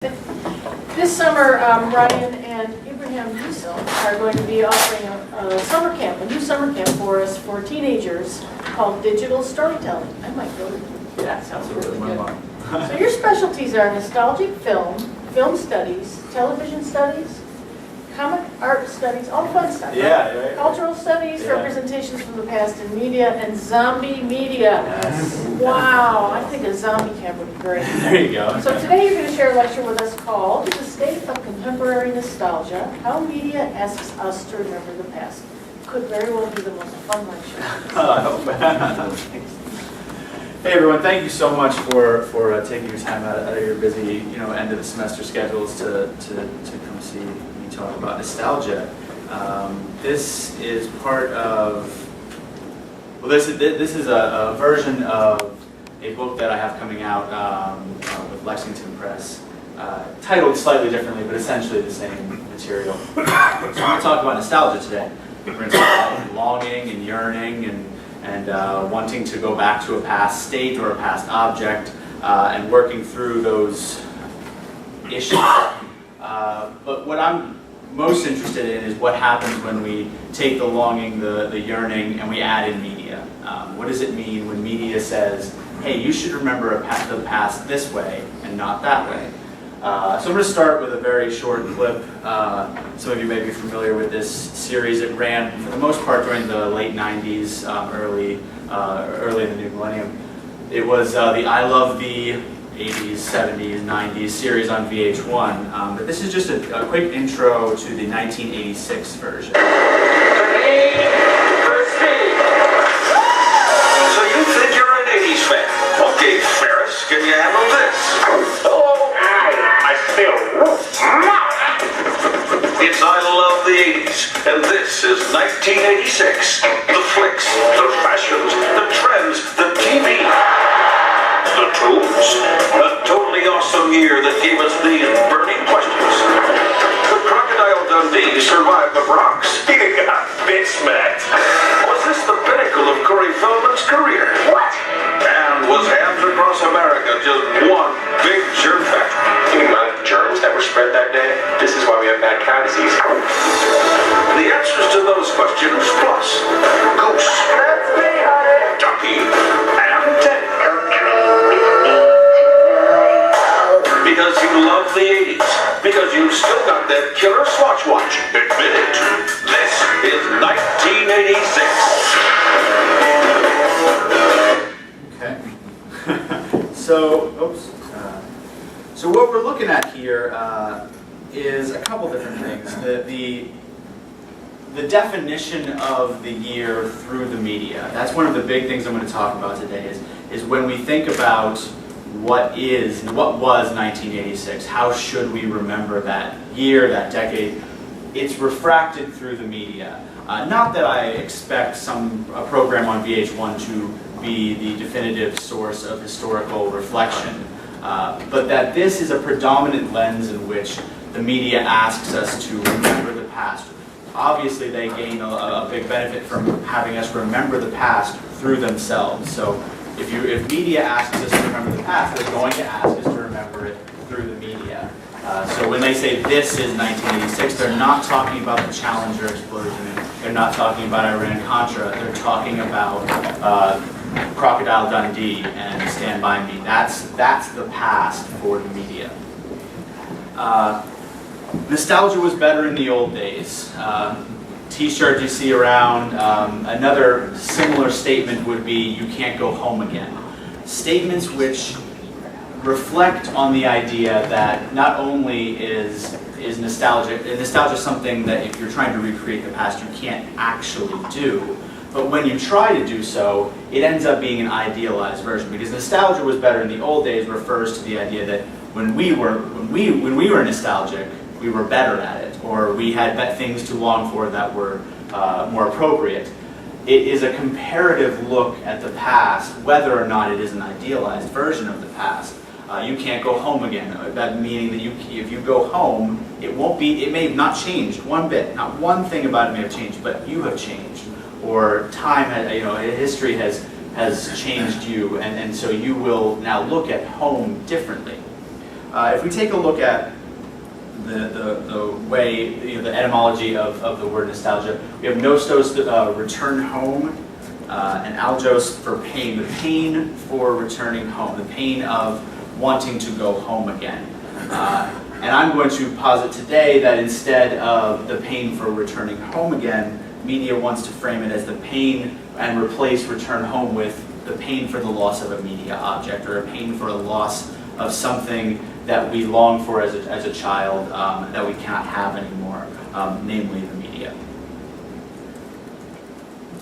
This summer, Ryan and Abraham Diesel are going to be offering a summer camp, a new summer camp for us for teenagers called Digital Storytelling. I might go to that. Sounds really good. So your specialties are nostalgic film, film studies, television studies, comic art studies, all fun stuff. Yeah, right? Right. Cultural studies, Yeah. Representations from the past in media, and zombie media. Yes. Wow, I think a zombie camp would be great. There you go. So today you're going to share a lecture with us called The State of Contemporary Nostalgia, How Media Asks Us to Remember the Past. Could very well be the most fun lecture. I hope. Hey everyone, thank you so much for taking your time out of your busy end of the semester schedules to come see me talk about nostalgia. This is part of, well, this is a version of a book that I have coming out with Lexington Press, titled slightly differently, but essentially the same material. So I'm going to talk about nostalgia today. We're going to talk about longing and yearning and wanting to go back to a past state or a past object and working through those issues. But what I'm most interested in is what happens when we take the longing, the yearning, and we add in media. What does it mean when media says, hey, you should remember the past this way and not that way? So I'm going to start with a very short clip. Some of you may be familiar with this series. It ran, for the most part, during the late 90s, early in the new millennium. It was the I Love the 80s, 70s, 90s series on VH1. But this is just a quick intro to the 1986 version. So you think you're an 80s fan? Okay, Ferris, can you handle this? Hello? I feel It's I Love the 80s, and this is 1986. The flicks, the fashions, the trends, the TV, the tunes. A totally awesome year that gave us these burning questions. Could Crocodile Dundee survive the Bronx? You got bitch smacked. Was this the pinnacle of Corey Feldman's career? What? And was Hams Across America just one big germ factory? The amount of germs that were spread that day? This is why we have mad cow disease. The answers to those questions, plus Goose, that's me, honey, Ducky, and Teddy. Because you love the 80s. Because you still got that killer Swatch watch. Admit it. This is 1986. Okay. So what we're looking at here is a couple different things. The definition of the year through the media. That's one of the big things I'm going to talk about today. Is when we think about what was 1986, how should we remember that year, that decade? It's refracted through the media. Not that I expect a program on VH1 to be the definitive source of historical reflection, but that this is a predominant lens in which the media asks us to remember the past. Obviously, they gain a big benefit from having us remember the past through themselves. So if media asks us to remember the past, they're going to ask us to remember it through the media. So when they say this is 1986, they're not talking about the Challenger explosion. They're not talking about Iran-Contra. They're talking about Crocodile Dundee and Stand By Me. That's the past for the media. Nostalgia was better in the old days. T-shirt you see around. Another similar statement would be, you can't go home again. Statements which reflect on the idea that not only is nostalgia something that if you're trying to recreate the past you can't actually do, but when you try to do so, it ends up being an idealized version. Because nostalgia was better in the old days refers to the idea that when we were nostalgic, we were better at it, or we had things to long for that were more appropriate. It is a comparative look at the past, whether or not it is an idealized version of the past. You can't go home again. That meaning that if you go home, it may have not changed one bit. Not one thing about it may have changed, but you have changed, or time, history has changed you, and so you will now look at home differently. if we take a look at the way, the etymology of the word nostalgia, we have nostos, return home, and algos for pain, the pain for returning home, the pain of wanting to go home again. And I'm going to posit today that instead of the pain for returning home again, media wants to frame it as the pain and replace return home with the pain for the loss of a media object, or a pain for a loss of something that we long for as a child that we cannot have anymore, namely the media.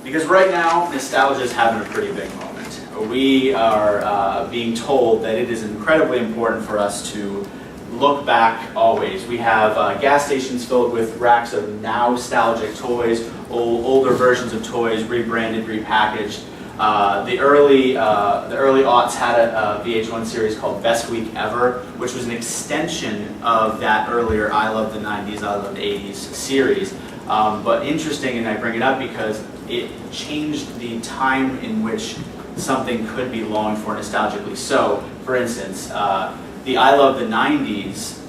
Because right now, nostalgia is having a pretty big moment. We are being told that it is incredibly important for us to look back always. We have gas stations filled with racks of nostalgic toys, older versions of toys, rebranded, repackaged. The early aughts had a VH1 series called Best Week Ever, which was an extension of that earlier I Love the 90s, I Love the 80s series. But interesting, and I bring it up because it changed the time in which something could be longed for nostalgically. So, for instance, the I Love the 90s,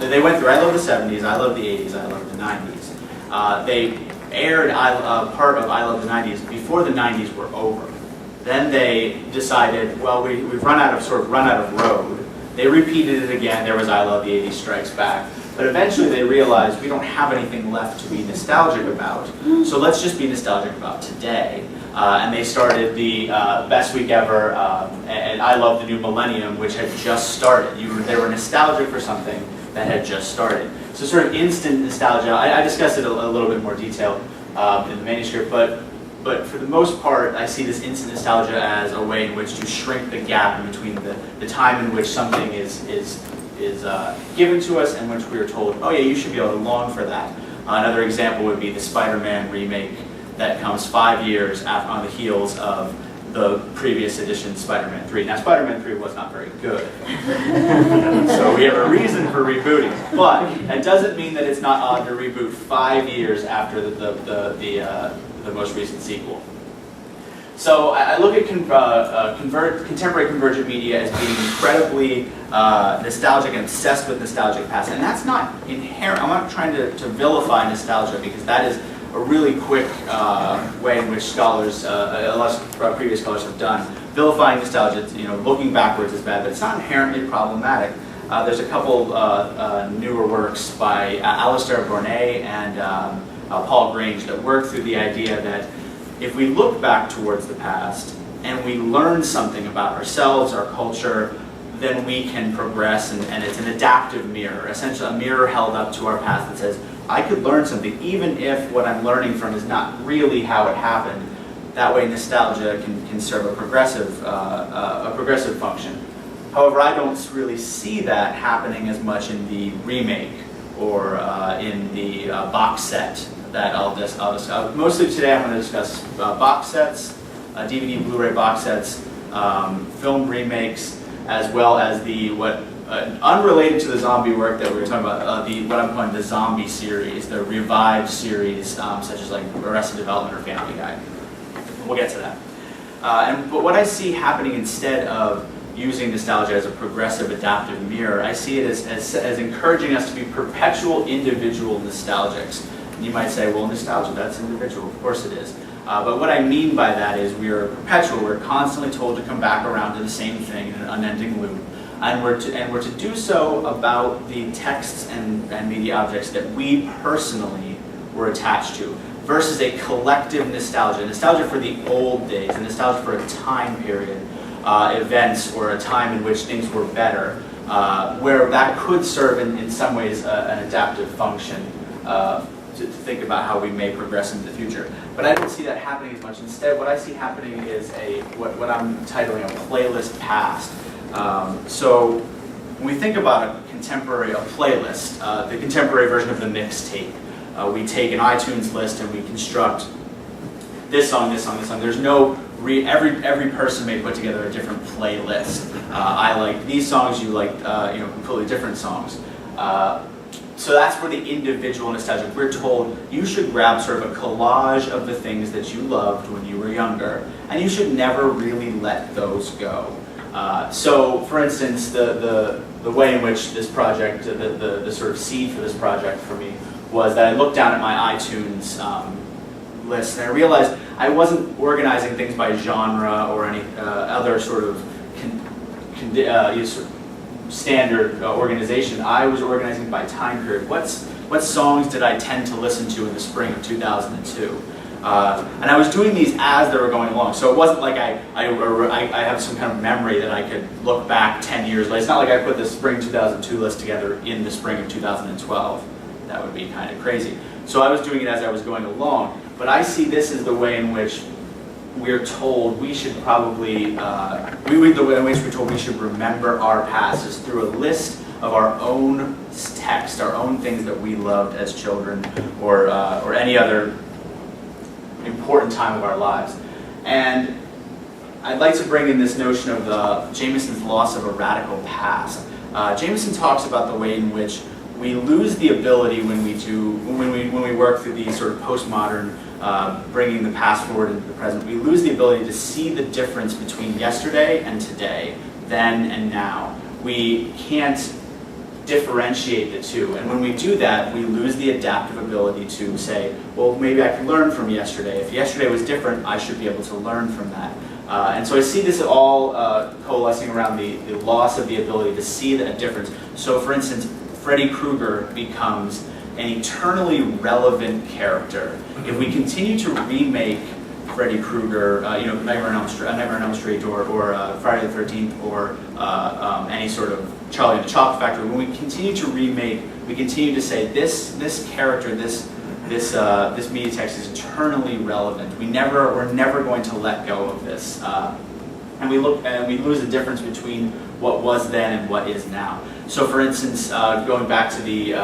they went through I Love the 70s, I Love the 80s, I Love the 90s. They aired part of I Love the 90s before the 90s were over. Then they decided, well, we've run out of road. They repeated it again. There was I Love the 80s Strikes Back. But eventually they realized we don't have anything left to be nostalgic about. So let's just be nostalgic about today. And they started the Best Week Ever and I Love the New Millennium, which had just started. They were nostalgic for something that had just started. So sort of instant nostalgia. I discussed it a little bit more detail in the manuscript, but for the most part, I see this instant nostalgia as a way in which to shrink the gap in between the time in which something is given to us and which we are told, oh yeah, you should be able to long for that. Another example would be the Spider-Man remake that comes 5 years on the heels of the previous edition, Spider-Man 3. Now, Spider-Man 3 was not very good, so we have a reason for rebooting. But that doesn't mean that it's not odd to reboot 5 years after the most recent sequel. So I look at contemporary convergent media as being incredibly nostalgic and obsessed with nostalgic past. And that's not inherent. I'm not trying to vilify nostalgia, because that is a really quick way in which scholars, a lot of previous scholars have done. Vilifying nostalgia, looking backwards is bad, but it's not inherently problematic. There's a couple newer works by Alistair Gournay and Paul Grange that work through the idea that if we look back towards the past and we learn something about ourselves, our culture, then we can progress, and it's an adaptive mirror, essentially a mirror held up to our past that says, I could learn something, even if what I'm learning from is not really how it happened. That way nostalgia can serve a progressive function. However, I don't really see that happening as much in the remake or in the box set that I'll discuss. Mostly today I'm going to discuss box sets, DVD, Blu-ray box sets, film remakes, as well as unrelated to the zombie work that we were talking about, what I'm calling the zombie series, the revived series, such as like Arrested Development or Family Guy. We'll get to that. But what I see happening instead of using nostalgia as a progressive adaptive mirror, I see it as encouraging us to be perpetual individual nostalgics. And you might say, well, nostalgia, that's individual. Of course it is. But what I mean by that is we are perpetual. We're constantly told to come back around to the same thing in an unending loop. And we're to do so about the texts and media objects that we personally were attached to, versus a collective nostalgia for the old days, a nostalgia for a time period, events, or a time in which things were better, where that could serve in some ways an adaptive function to think about how we may progress into the future. But I don't see that happening as much. Instead, what I see happening is what I'm titling a playlist past. So when we think about a playlist, the contemporary version of the mixtape, we take an iTunes list and we construct this song, this song, this song. There's no every person may put together a different playlist. I like these songs, you like completely different songs. So that's where the individual nostalgia. We're told you should grab sort of a collage of the things that you loved when you were younger, and you should never really let those go. So, for instance, the the way in which this project, the sort of seed for this project for me, was that I looked down at my iTunes list and I realized I wasn't organizing things by genre or any other sort of standard organization. I was organizing by time period. What songs did I tend to listen to in the spring of 2002? And I was doing these as they were going along. So it wasn't like I have some kind of memory that I could look back 10 years later. It's not like I put the spring 2002 list together in the spring of 2012. That would be kind of crazy. So I was doing it as I was going along. But I see this as the way in which we're told we should probably, the way in which we're told we should remember our past is through a list of our own text, our own things that we loved as children, or any other important time of our lives. And I'd like to bring in this notion of Jameson's loss of a radical past. Jameson talks about the way in which we lose the ability when we work through these sort of postmodern, bringing the past forward into the present, we lose the ability to see the difference between yesterday and today, then and now. We can't differentiate the two, and when we do that, we lose the adaptive ability to say, well, maybe I can learn from yesterday. If yesterday was different, I should be able to learn from that. And so I see this all coalescing around the loss of the ability to see a difference. So for instance, Freddy Krueger becomes an eternally relevant character. If we continue to remake Freddy Krueger, Nightmare on Elm Street, or Friday the 13th, or any sort of Charlie and the Chocolate Factory, when we continue to remake, we continue to say this character, this media text is eternally relevant. We're never going to let go of this, and we lose the difference between what was then and what is now. So, for instance, going back to the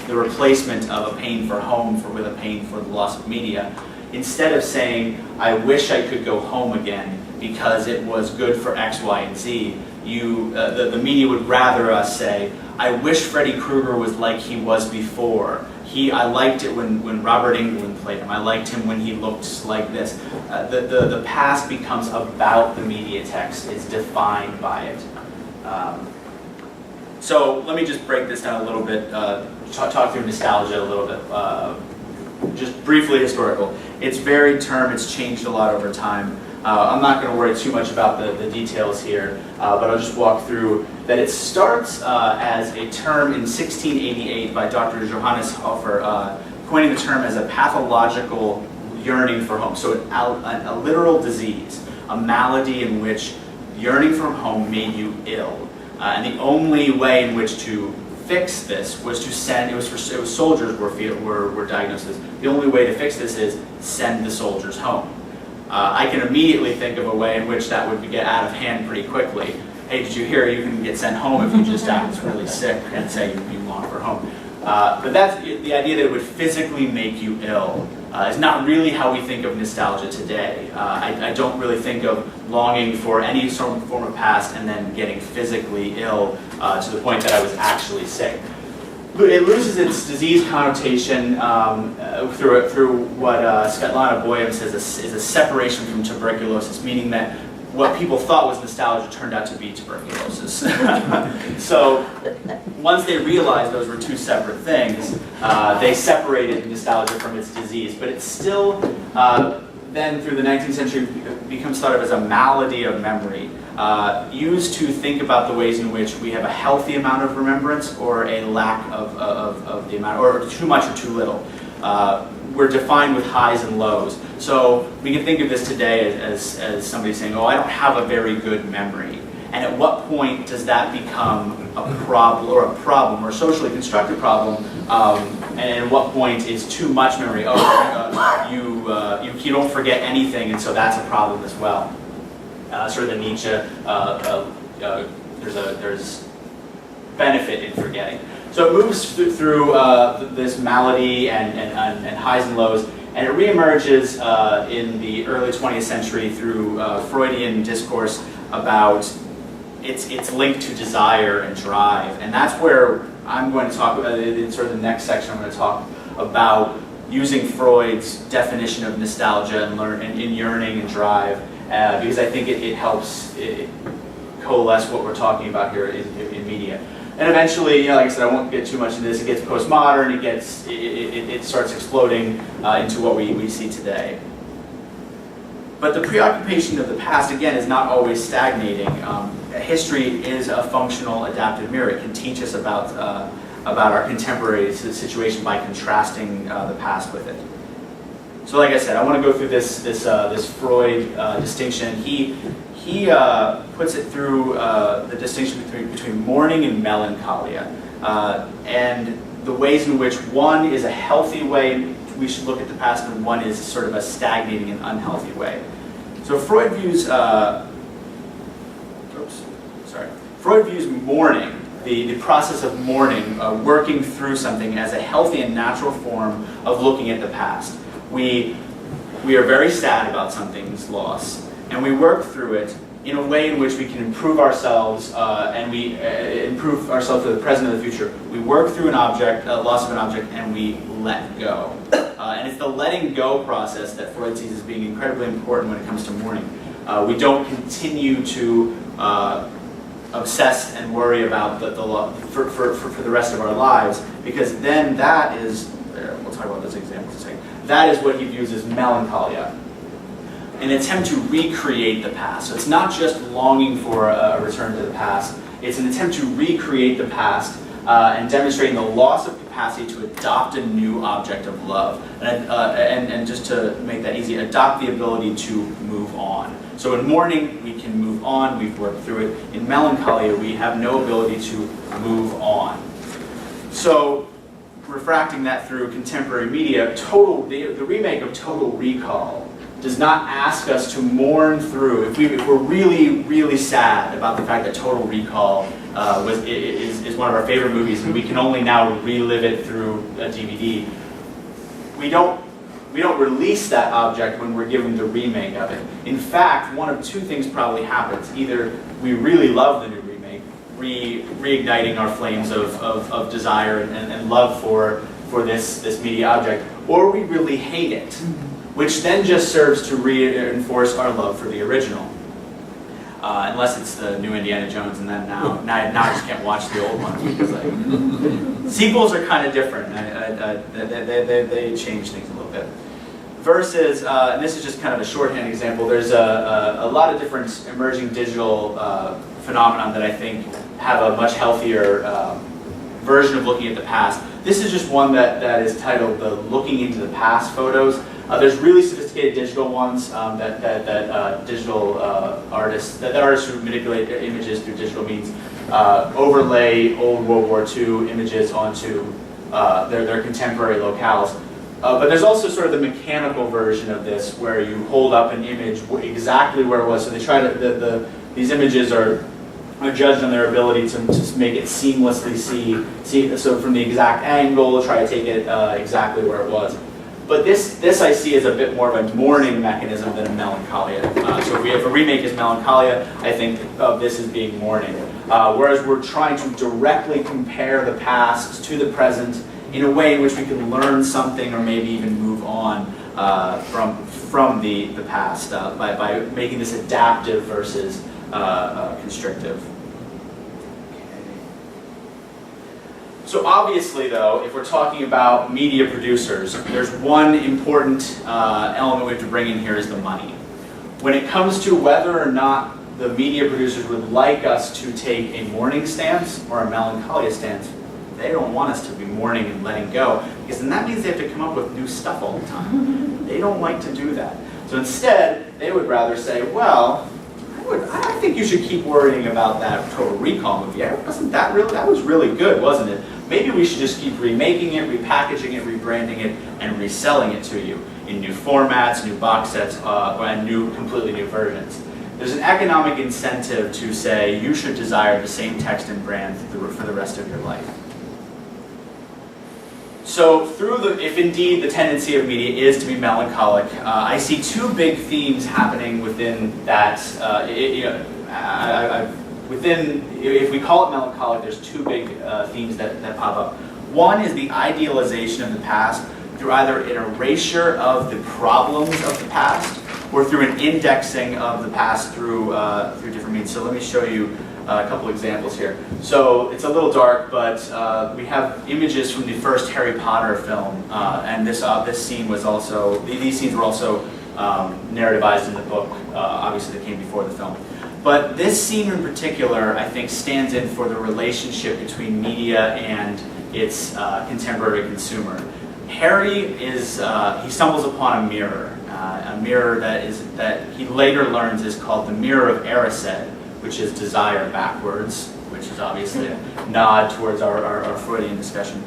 replacement of a pain for home with a pain for the loss of media, instead of saying I wish I could go home again because it was good for X, Y, and Z, the media would rather us say, I wish Freddy Krueger was like he was before. I liked it when Robert Englund played him. I liked him when he looked like this. The past becomes about the media text. It's defined by it. So let me just break this down a little bit, talk through nostalgia a little bit. Just briefly historical. It's varied term, it's changed a lot over time. I'm not going to worry too much about the details here, but I'll just walk through that it starts as a term in 1688 by Dr. Johannes Hofer, coining the term as a pathological yearning for home. So a literal disease, a malady in which yearning for home made you ill. And the only way in which to fix this was to send, it was soldiers were diagnosed with this. The only way to fix this is send the soldiers home. I can immediately think of a way in which that would get out of hand pretty quickly. Hey, did you hear you can get sent home if you just act really sick and say you long for home. But that's the idea that it would physically make you ill is not really how we think of nostalgia today. I don't really think of longing for any sort of form of past and then getting physically ill to the point that I was actually sick. It loses its disease connotation through what Svetlana Boyev says is a separation from tuberculosis, meaning that what people thought was nostalgia turned out to be tuberculosis. So once they realized those were two separate things, they separated nostalgia from its disease. But it's still, then through the 19th century, becomes thought of as a malady of memory, used to think about the ways in which we have a healthy amount of remembrance or a lack of the amount, or too much or too little. We're defined with highs and lows. So we can think of this today as somebody saying, oh, I don't have a very good memory. And at what point does that become a problem, or a socially constructed problem? And at what point is too much memory? Oh, you don't forget anything, and so that's a problem as well. Sort of the Nietzsche, there's benefit in forgetting. So it moves through this malady and highs and lows, and it reemerges in the early 20th century through Freudian discourse about its link to desire and drive. And that's where I'm going to talk about, in sort of the next section, I'm going to talk about using Freud's definition of nostalgia and yearning and drive, because I think it helps coalesce what we're talking about here in media. And eventually, like I said, I won't get too much into this. It gets postmodern. It starts exploding into what we see today. But the preoccupation of the past, again, is not always stagnating. History is a functional, adaptive mirror. It can teach us about our contemporary situation by contrasting the past with it. So, like I said, I want to go through this Freud distinction. He puts it through the distinction between mourning and melancholia, and the ways in which one is a healthy way we should look at the past, and one is sort of a stagnating and unhealthy way. So Freud views mourning, the process of mourning, working through something, as a healthy and natural form of looking at the past. We are very sad about something's loss, and we work through it in a way in which we can improve ourselves, and we improve ourselves for the present and the future. We work through an object, loss of an object, and we let go. And it's the letting go process that Freud sees as being incredibly important when it comes to mourning. We don't continue to obsess and worry about the loss for the rest of our lives, because then that is, we'll talk about those examples in a second, that is what he views as melancholia. An attempt to recreate the past. So it's not just longing for a return to the past, it's an attempt to recreate the past and demonstrating the loss of capacity to adopt a new object of love. And just to make that easy, adopt the ability to move on. So in mourning, we can move on, we've worked through it. In melancholia, we have no ability to move on. So, refracting that through contemporary media, the remake of Total Recall does not ask us to mourn through. If we're really, really sad about the fact that Total Recall is one of our favorite movies, and we can only now relive it through a DVD, we don't release that object when we're given the remake of it. In fact, one of two things probably happens. Either we really love the new remake, reigniting our flames of desire and love for this media object, or we really hate it, which then just serves to reinforce our love for the original. Unless it's the new Indiana Jones, and then now I just can't watch the old ones, because sequels are kind of different. They change things a little bit. Versus, and this is just kind of a shorthand example, there's a lot of different emerging digital phenomenon that I think have a much healthier version of looking at the past. This is just one that is titled the Looking into the Past photos. There's really sophisticated digital ones that digital artists who manipulate images through digital means overlay old World War II images onto their contemporary locales. But there's also sort of the mechanical version of this, where you hold up an image exactly where it was. So they try to these images are judged on their ability to make it seamlessly see. So from the exact angle, try to take it exactly where it was. But this I see as a bit more of a mourning mechanism than a melancholia. So if a remake is melancholia, I think of this as being mourning. Whereas we're trying to directly compare the past to the present in a way in which we can learn something, or maybe even move on from the past by making this adaptive versus constrictive. So obviously, though, if we're talking about media producers, there's one important element we have to bring in here, is the money. When it comes to whether or not the media producers would like us to take a mourning stance or a melancholia stance, they don't want us to be mourning and letting go, because then that means they have to come up with new stuff all the time. They don't like to do that. So instead, they would rather say, well, I think you should keep worrying about that Total Recall movie. Wasn't that really? That was really good, wasn't it? Maybe we should just keep remaking it, repackaging it, rebranding it, and reselling it to you in new formats, new box sets, and completely new versions. There's an economic incentive to say you should desire the same text and brand for the rest of your life. So if indeed the tendency of media is to be melancholic, I see two big themes happening within that. If we call it melancholic, there's two big themes that pop up. One is the idealization of the past through either an erasure of the problems of the past, or through an indexing of the past through different means. So let me show you a couple examples here. So it's a little dark, but we have images from the first Harry Potter film, and this scene was also, these scenes were also narrativized in the book, obviously that came before the film. But this scene in particular, I think, stands in for the relationship between media and its contemporary consumer. Harry he stumbles upon a mirror that he later learns is called the Mirror of Erised, which is desire backwards, which is obviously a nod towards our Freudian discussion.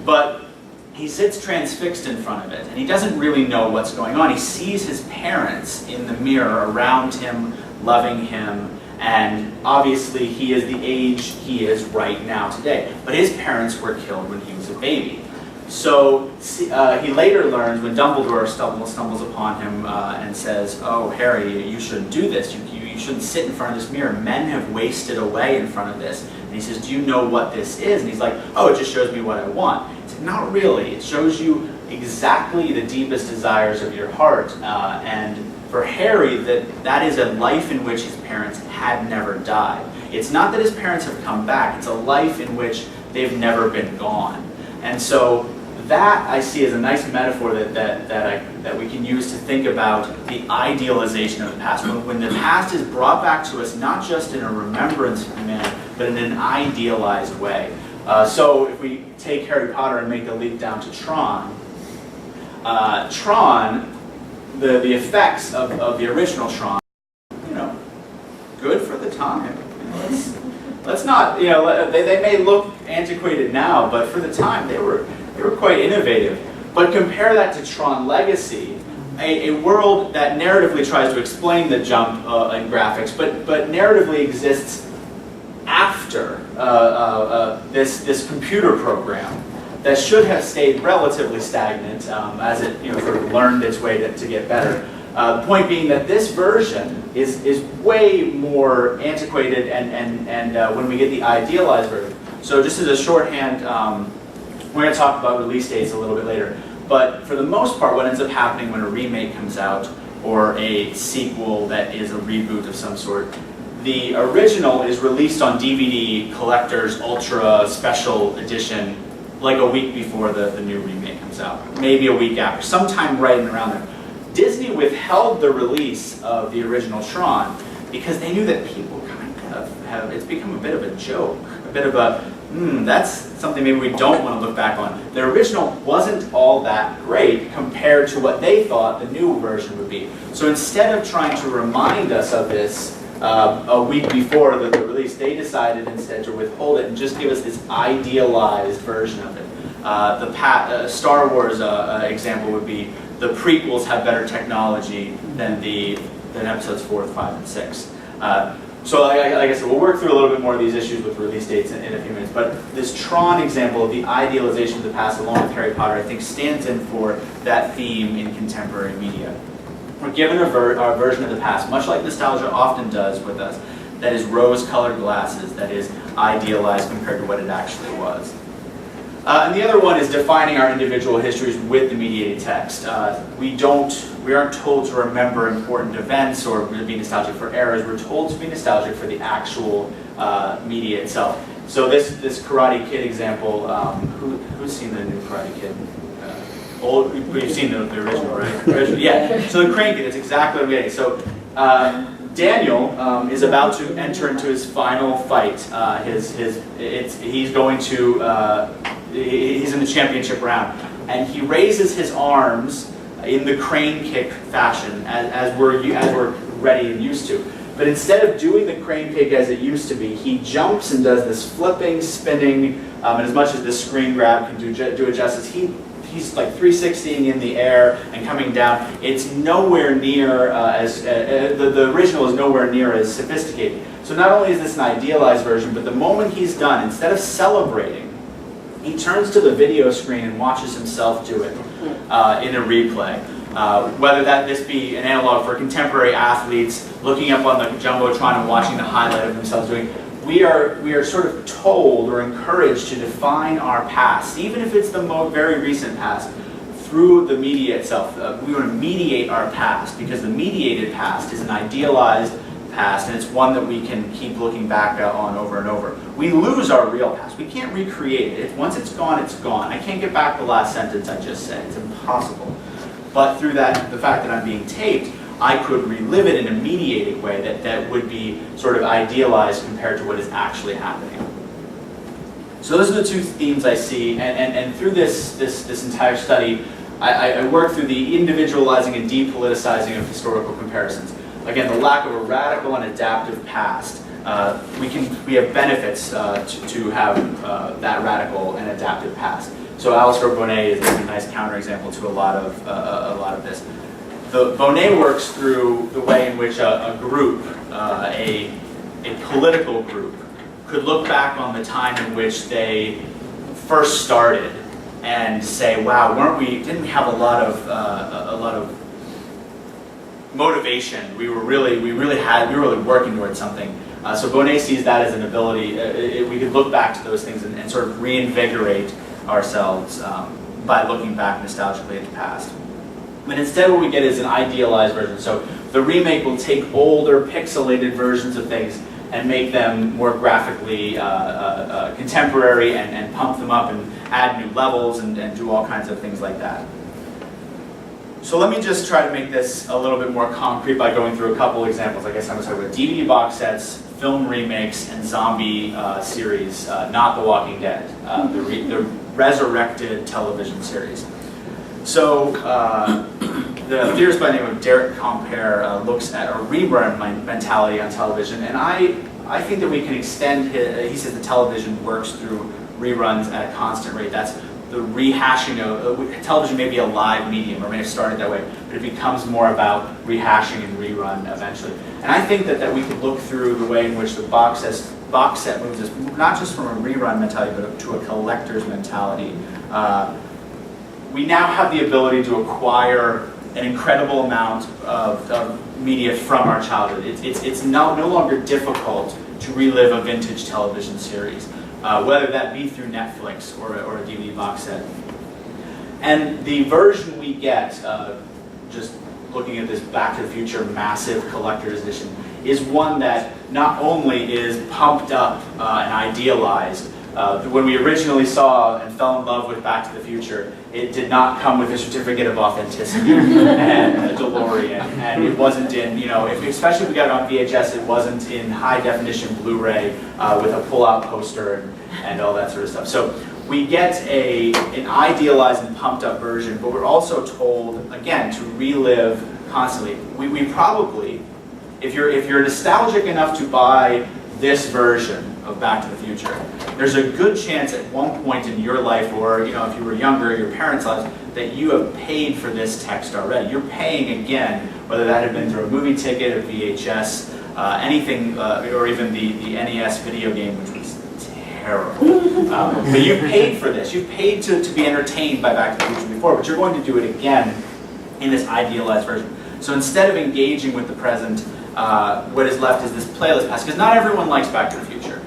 But he sits transfixed in front of it, and he doesn't really know what's going on. He sees his parents in the mirror around him, loving him, and obviously he is the age he is right now today. But his parents were killed when he was a baby. So he later learns, when Dumbledore stumbles upon him and says, "Oh, Harry, you shouldn't do this. You shouldn't sit in front of this mirror. Men have wasted away in front of this." And he says, "Do you know what this is?" And he's like, "Oh, it just shows me what I want." It's like, not really. It shows you exactly the deepest desires of your heart. And for Harry, that is a life in which his parents had never died. It's not that his parents have come back. It's a life in which they've never been gone. And so that I see as a nice metaphor that we can use to think about the idealization of the past. When the past is brought back to us, not just in a remembrance manner, but in an idealized way. So if we take Harry Potter and make the leap down to Tron, the effects of the original Tron, good for the time. Let's not, they may look antiquated now, but for the time they were quite innovative. But compare that to Tron Legacy, a world that narratively tries to explain the jump in graphics, but narratively exists after this computer program that should have stayed relatively stagnant as it sort of learned its way to get better. The point being that this version is way more antiquated, and when we get the idealized version. So just as a shorthand, we're going to talk about release dates a little bit later. But for the most part, what ends up happening when a remake comes out or a sequel that is a reboot of some sort, the original is released on DVD, collector's ultra special edition, like a week before the new remake comes out. Maybe a week after, sometime right around there. Disney withheld the release of the original Tron because they knew that people kind of it's become a bit of a joke, a bit of a, that's something maybe we don't want to look back on. The original wasn't all that great compared to what they thought the new version would be. So instead of trying to remind us of this a week before the release, they decided instead to withhold it and just give us this idealized version of it. Star Wars example would be the prequels have better technology than episodes 4, 5, and 6. So like I said, we'll work through a little bit more of these issues with release dates in a few minutes, but this Tron example of the idealization of the past along with Harry Potter, I think stands in for that theme in contemporary media. We're given a version of the past, much like nostalgia often does with us, that is rose-colored glasses, that is idealized compared to what it actually was. And the other one is defining our individual histories with the mediated text. We aren't told to remember important events or to be nostalgic for eras. We're told to be nostalgic for the actual media itself. So this Karate Kid example, who's seen the new Karate Kid? You've seen the original, right? Yeah. So the Crane Kid, it's exactly what I'm getting. So Daniel is about to enter into his final fight. He's in the championship round, and he raises his arms in the crane kick fashion, as we're ready and used to. But instead of doing the crane kick as it used to be, he jumps and does this flipping, spinning, and as much as the screen grab can do it justice, he's like 360ing in the air and coming down. It's nowhere near the original is nowhere near as sophisticated. So not only is this an idealized version, but the moment he's done, instead of celebrating, he turns to the video screen and watches himself do it in a replay. Whether this be an analog for contemporary athletes looking up on the Jumbotron and watching the highlight of themselves doing it, we are sort of told or encouraged to define our past, even if it's the very recent past, through the media itself. We want to mediate our past because the mediated past is an idealized past, and it's one that we can keep looking back on over and over. We lose our real past. We can't recreate it. Once it's gone, it's gone. I can't get back the last sentence I just said. It's impossible. But through that, the fact that I'm being taped, I could relive it in a mediated way that would be sort of idealized compared to what is actually happening. So those are the two themes I see, and through this entire study, I work through the individualizing and depoliticizing of historical comparisons. Again, the lack of a radical and adaptive past. We have benefits to have that radical and adaptive past. So Alistair Bonet is a nice counterexample to a lot of this. Bonet works through the way in which a group, a political group, could look back on the time in which they first started and say, "Wow, didn't we have a lot of motivation? We were really working towards something." So Bonet sees that as an ability. We could look back to those things and sort of reinvigorate ourselves by looking back nostalgically at the past. But instead what we get is an idealized version. So the remake will take older pixelated versions of things and make them more graphically contemporary and pump them up and add new levels and do all kinds of things like that. So let me just try to make this a little bit more concrete by going through a couple examples. I guess I'm going to talk about DVD box sets, film remakes, and zombie series, not The Walking Dead, the resurrected television series. So the theorist by the name of Derek Compere looks at a rerun mentality on television, and I think that we can extend he says the television works through reruns at a constant rate. That's the rehashing of television may be a live medium, or may have started that way, but it becomes more about rehashing and rerun eventually. And I think that we could look through the way in which the box set moves us, not just from a rerun mentality, but to a collector's mentality. We now have the ability to acquire an incredible amount of media from our childhood. It's no longer difficult to relive a vintage television series, whether that be through Netflix or a DVD box set. And the version we get, just looking at this Back to the Future massive collector's edition, is one that not only is pumped up and idealized. When we originally saw and fell in love with Back to the Future, it did not come with a certificate of authenticity and a DeLorean, and it wasn't in, especially if we got it on VHS, it wasn't in high definition Blu-ray with a pull-out poster and all that sort of stuff. So we get an idealized and pumped up version, but we're also told, again, to relive constantly. We probably, if you're nostalgic enough to buy this version of Back to the Future, there's a good chance at one point in your life, or if you were younger, your parents' lives, that you have paid for this text already. You're paying again, whether that had been through a movie ticket, a VHS, anything, or even the NES video game, which was terrible. But you've paid for this. You've paid to be entertained by Back to the Future before, but you're going to do it again in this idealized version. So instead of engaging with the present, what is left is this playlist pass, because not everyone likes Back to the Future.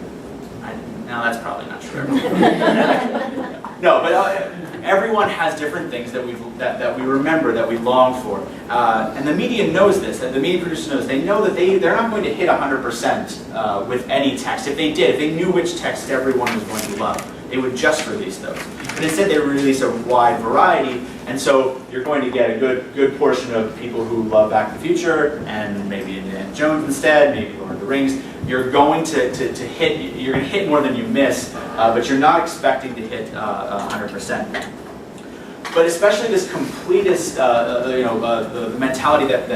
No, that's probably not true. No, but everyone has different things that we remember, that we long for, and the media knows this. That the media producer knows. They know that they're not going to hit 100% with any text. If they knew which text everyone was going to love, they would just release those. But instead, they release a wide variety, and so you're going to get a good portion of people who love Back to the Future, and maybe Indiana Jones instead, maybe Lord of the Rings. You're going to hit. You're going to hit more than you miss, but you're not expecting to hit 100%. But especially this completist, the mentality that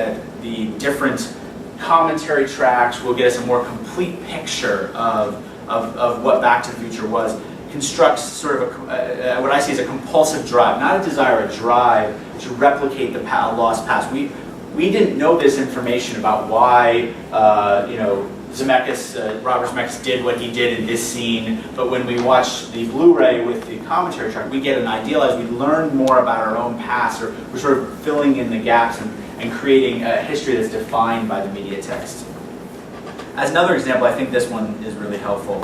the different commentary tracks will get us a more complete picture of what Back to the Future was, constructs sort of what I see as a compulsive drive, not a desire, a drive to replicate the lost past. We didn't know this information about why Robert Zemeckis did what he did in this scene, but when we watch the Blu-ray with the commentary track, we get an idealized, we learn more about our own past, or we're sort of filling in the gaps and creating a history that's defined by the media text. As another example, I think this one is really helpful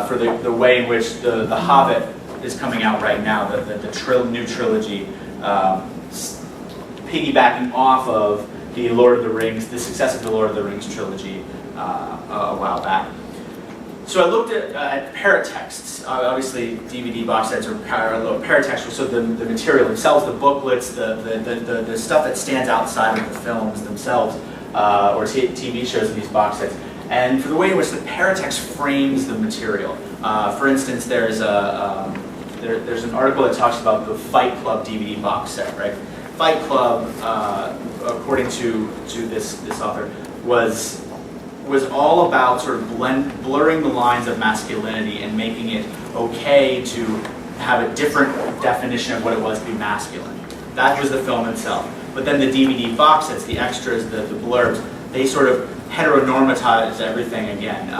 for the way in which the Hobbit is coming out right now, the new trilogy, piggybacking off of the Lord of the Rings, the success of the Lord of the Rings trilogy a while back. So I looked at paratexts. Obviously, DVD box sets are paratextual, so the material themselves, the booklets, the stuff that stands outside of the films themselves, or TV shows in these box sets, and for the way in which the paratext frames the material. For instance, there's an article that talks about the Fight Club DVD box set, right? Fight Club, according to this author, was all about sort of blurring the lines of masculinity and making it okay to have a different definition of what it was to be masculine. That was the film itself. But then the DVD box sets, the extras, the blurbs, they sort of heteronormatize everything again.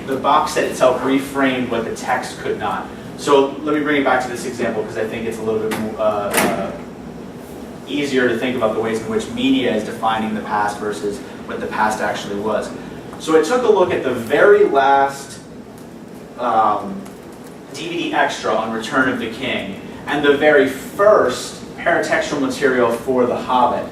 The box set itself reframed what the text could not. So let me bring it back to this example because I think it's a little bit more, easier to think about the ways in which media is defining the past versus what the past actually was. So I took a look at the very last DVD extra on Return of the King and the very first paratextual material for The Hobbit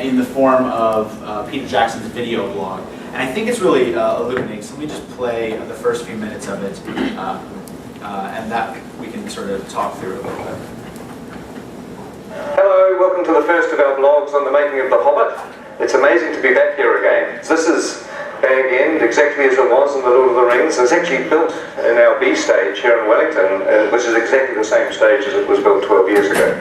in the form of Peter Jackson's video blog. And I think it's really illuminating. So let me just play the first few minutes of it and that we can sort of talk through a little bit. Hello, welcome to the first of our blogs on the making of The Hobbit. It's amazing to be back here again. This is Bag End, exactly as it was in The Lord of the Rings. It's actually built in our B stage here in Wellington, which is exactly the same stage as it was built 12 years ago.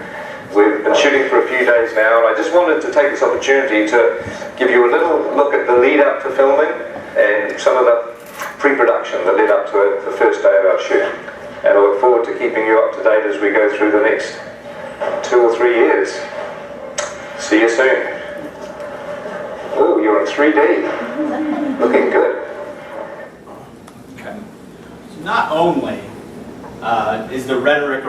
We've been shooting for a few days now, and I just wanted to take this opportunity to give you a little look at the lead up to filming and some of the pre-production that led up to it, the first day of our shoot. And I look forward to keeping you up to date as we go through the next 2 or 3 years. See you soon. Oh, you're in 3D. Looking good. Okay. So not only is the rhetoric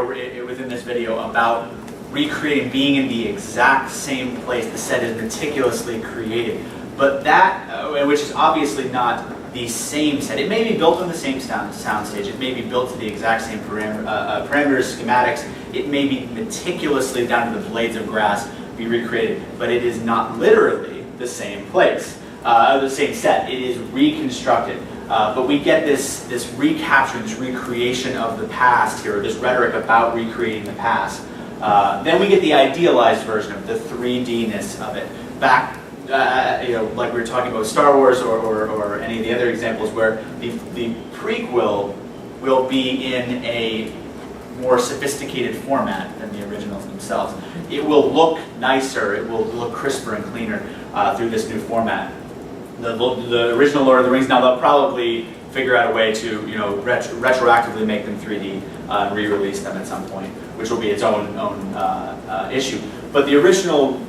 within this video about recreating being in the exact same place, the set is meticulously created, but that, which is obviously not the same set. It may be built on the same soundstage. It may be built to the exact same parameters, schematics. It may be meticulously down to the blades of grass be recreated, but it is not literally the same place, the same set. It is reconstructed. But we get this recapture, this recreation of the past here, this rhetoric about recreating the past. Then we get the idealized version of the 3D-ness of it. Back, like we were talking about Star Wars or any of the other examples where the prequel will be in a more sophisticated format than the originals themselves. It will look nicer, it will look crisper and cleaner through this new format. The original Lord of the Rings, now they'll probably figure out a way to retroactively make them 3D and re-release them at some point, which will be its own issue. But the original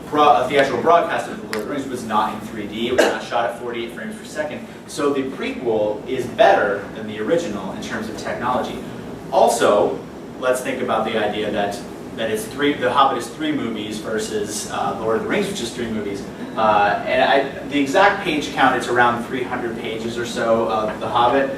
theatrical broadcast of The Lord of the Rings was not in 3D, it was not shot at 48 frames per second. So the prequel is better than the original in terms of technology. Also, let's think about the idea that The Hobbit is 3 movies versus Lord of the Rings, which is 3 movies. The exact page count, it's around 300 pages or so of The Hobbit,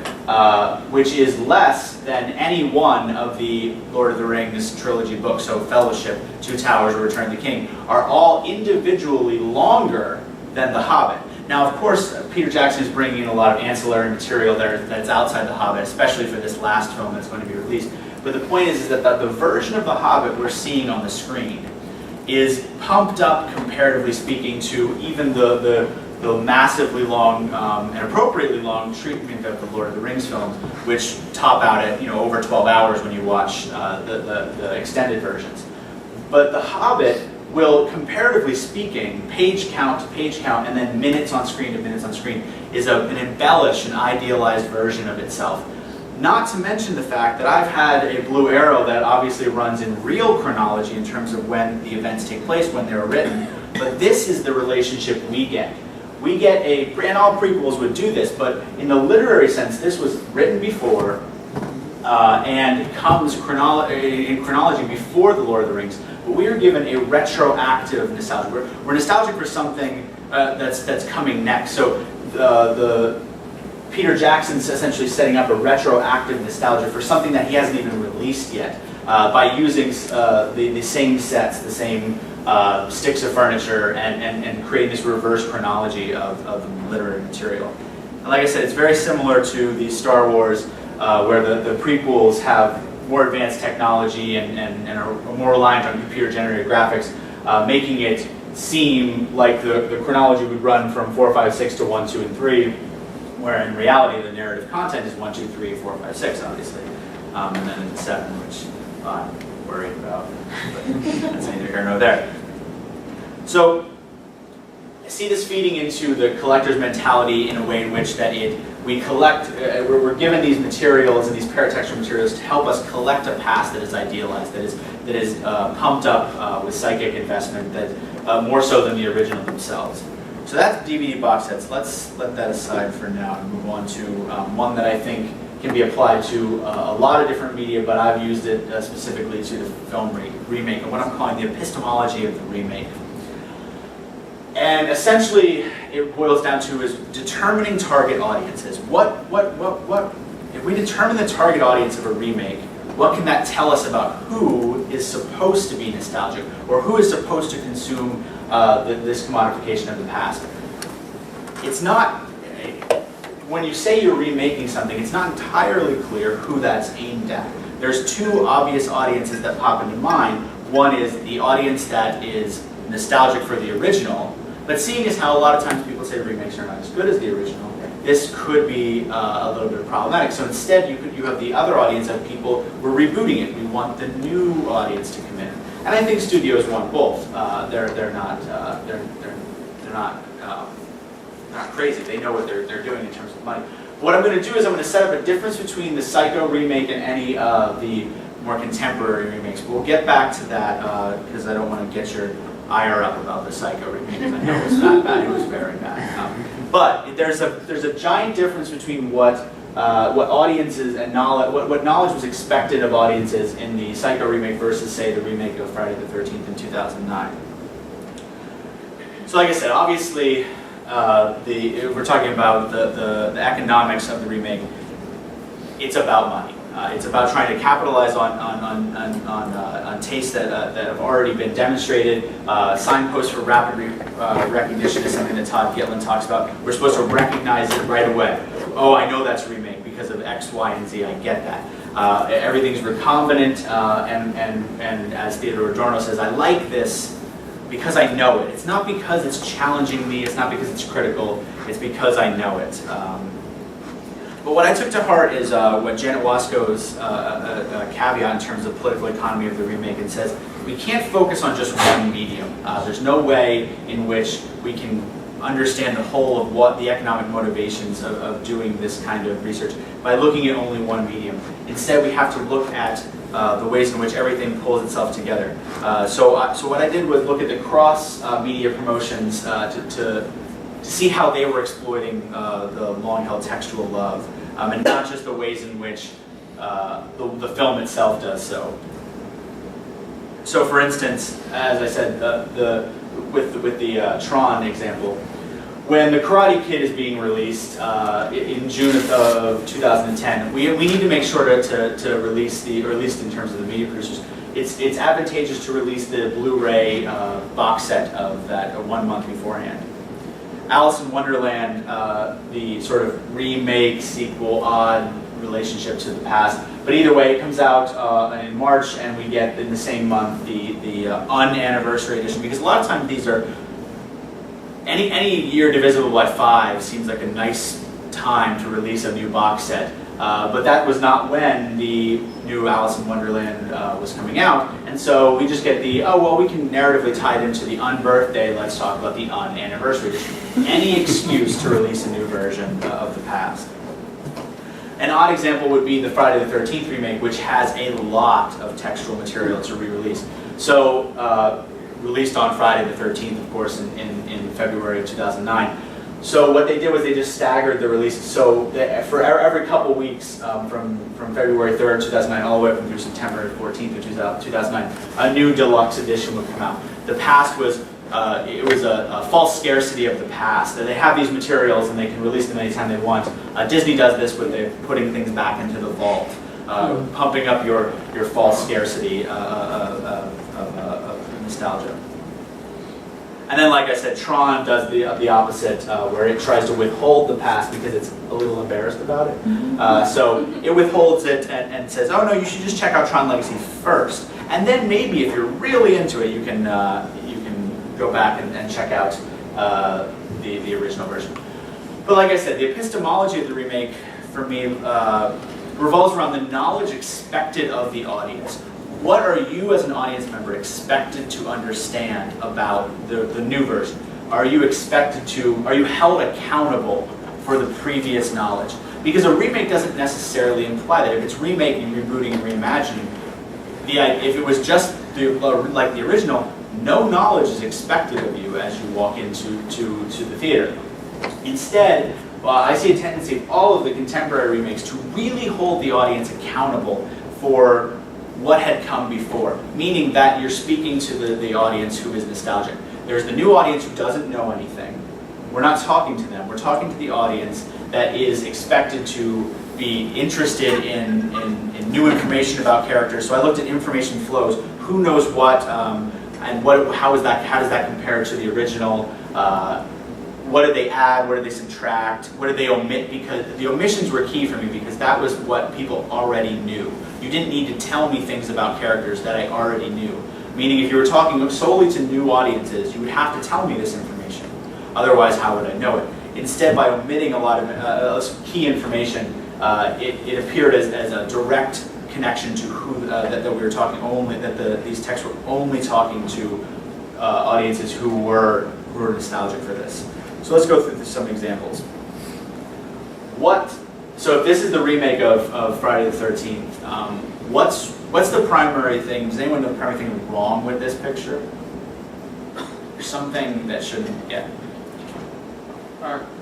which is less than any one of the Lord of the Rings trilogy books. So Fellowship, Two Towers, or Return of the King are all individually longer than The Hobbit. Now, of course, Peter Jackson is bringing in a lot of ancillary material there that's outside The Hobbit, especially for this last film that's going to be released. But the point is that the version of The Hobbit we're seeing on the screen is pumped up, comparatively speaking, to even the massively long and appropriately long treatment of the Lord of the Rings films, which top out at over 12 hours when you watch the extended versions. But The Hobbit will, comparatively speaking, page count to page count, and then minutes on screen to minutes on screen, is an embellished and idealized version of itself. Not to mention the fact that I've had a blue arrow that obviously runs in real chronology in terms of when the events take place, when they're written, but this is the relationship we get. We get and all prequels would do this, but in the literary sense, this was written before and comes in chronology before The Lord of the Rings, but we are given a retroactive nostalgia. We're nostalgic for something that's coming next. So Peter Jackson's essentially setting up a retroactive nostalgia for something that he hasn't even released yet by using the same sets, the same sticks of furniture and creating this reverse chronology of literary material. And like I said, it's very similar to the Star Wars, where the prequels have more advanced technology and are more reliant on computer-generated graphics, making it seem like the chronology would run from 4, 5, 6 to 1, 2, and 3, where in reality the narrative content is 1, 2, 3, 4, 5, 6, obviously, and then into 7, which I'm worried about, but that's neither here nor there. So I see this feeding into the collector's mentality in a way in which that we collect, we're given these materials and these paratextual materials to help us collect a past that is idealized, that is pumped up with psychic investment, that more so than the original themselves. So that's DVD box sets. Let's let that aside for now and move on to one that I think can be applied to a lot of different media, but I've used it specifically to the film remake, and what I'm calling the epistemology of the remake. And essentially, it boils down to is determining target audiences. If we determine the target audience of a remake, what can that tell us about who is supposed to be nostalgic, or who is supposed to consume this commodification of the past? It's not, when you say you're remaking something, it's not entirely clear who that's aimed at. There's two obvious audiences that pop into mind. One is the audience that is nostalgic for the original, but seeing as how a lot of times people say remakes are not as good as the original, this could be a little bit problematic. So instead, you have the other audience of people, we're rebooting it. We want the new audience to come in, and I think studios want both. They're not crazy. They know what they're doing in terms of money. What I'm going to do is I'm going to set up a difference between the Psycho remake and any of the more contemporary remakes. We'll get back to that because I don't want to get your ire up about the Psycho remake. I know it was not bad. It was very bad. But there's a giant difference between what audiences and knowledge, what knowledge was expected of audiences in the Psycho remake versus, say, the remake of Friday the 13th in 2009. So, like I said, obviously, we're talking about the economics of the remake. It's about money. It's about trying to capitalize on tastes that have already been demonstrated. Signposts for rapid recognition is something that Todd Gitlin talks about. We're supposed to recognize it right away. Oh, I know that's a remake because of X, Y, and Z. I get that. Everything's recombinant, and as Theodore Adorno says, I like this because I know it. It's not because it's challenging me. It's not because it's critical. It's because I know it. But what I took to heart is what Janet Wasco's caveat in terms of political economy of the remake. It says we can't focus on just one medium. There's no way in which we can understand the whole of what the economic motivations of doing this kind of research by looking at only one medium. Instead, we have to look at the ways in which everything pulls itself together. So what I did was look at the cross-media promotions to see how they were exploiting the long-held textual love, and not just the ways in which the film itself does so. So, for instance, as I said, with the Tron example, when the Karate Kid is being released in June of 2010, we need to make sure to release or at least in terms of the media producers, it's advantageous to release the Blu-ray box set of that 1 month beforehand. Alice in Wonderland, the sort of remake, sequel, odd relationship to the past. But either way, it comes out in March, and we get in the same month the un-anniversary edition. Because a lot of times these are, any year divisible by 5 seems like a nice time to release a new box set. But that was not when the new Alice in Wonderland was coming out, and so we just get the, oh, well, we can narratively tie it into the un-birthday, let's talk about the un-anniversary edition. Any excuse to release a new version of the past. An odd example would be the Friday the 13th remake, which has a lot of textual material to re-release. So, released on Friday the 13th, of course, in February of 2009. So what they did was they just staggered the releases. So for every couple weeks, from February 3rd, 2009, all the way up through September 14th of 2009, a new deluxe edition would come out. The past was, it was a false scarcity of the past. They have these materials and they can release them anytime they want. Disney does this with putting things back into the vault, pumping up your false scarcity of nostalgia. And then, like I said, Tron does the opposite, where it tries to withhold the past because it's a little embarrassed about it. So it withholds it and says, oh no, you should just check out Tron Legacy first. And then maybe if you're really into it, you can go back and check out the original version. But like I said, the epistemology of the remake, for me, revolves around the knowledge expected of the audience. What are you as an audience member expected to understand about the new version? Are you held accountable for the previous knowledge? Because a remake doesn't necessarily imply that. If it's remaking, rebooting, and reimagining, if it was just like the original, no knowledge is expected of you as you walk into the theater. Instead, I see a tendency of all of the contemporary remakes to really hold the audience accountable for what had come before, meaning that you're speaking to the audience who is nostalgic. There's the new audience who doesn't know anything. We're not talking to them. We're talking to the audience that is expected to be interested in new information about characters. So I looked at information flows. Who knows what, and how does that compare to the original? What did they add? What did they subtract? What did they omit? Because the omissions were key for me because that was what people already knew. You didn't need to tell me things about characters that I already knew. Meaning if you were talking solely to new audiences, you would have to tell me this information. Otherwise, how would I know it? Instead, by omitting a lot of key information, it appeared as a direct connection to who that we were talking only, these texts were only talking to audiences who were nostalgic for this. So let's go through some examples. So if this is the remake of Friday the 13th, what's the primary thing? Does anyone know the primary thing wrong with this picture? Something that shouldn't. Yeah.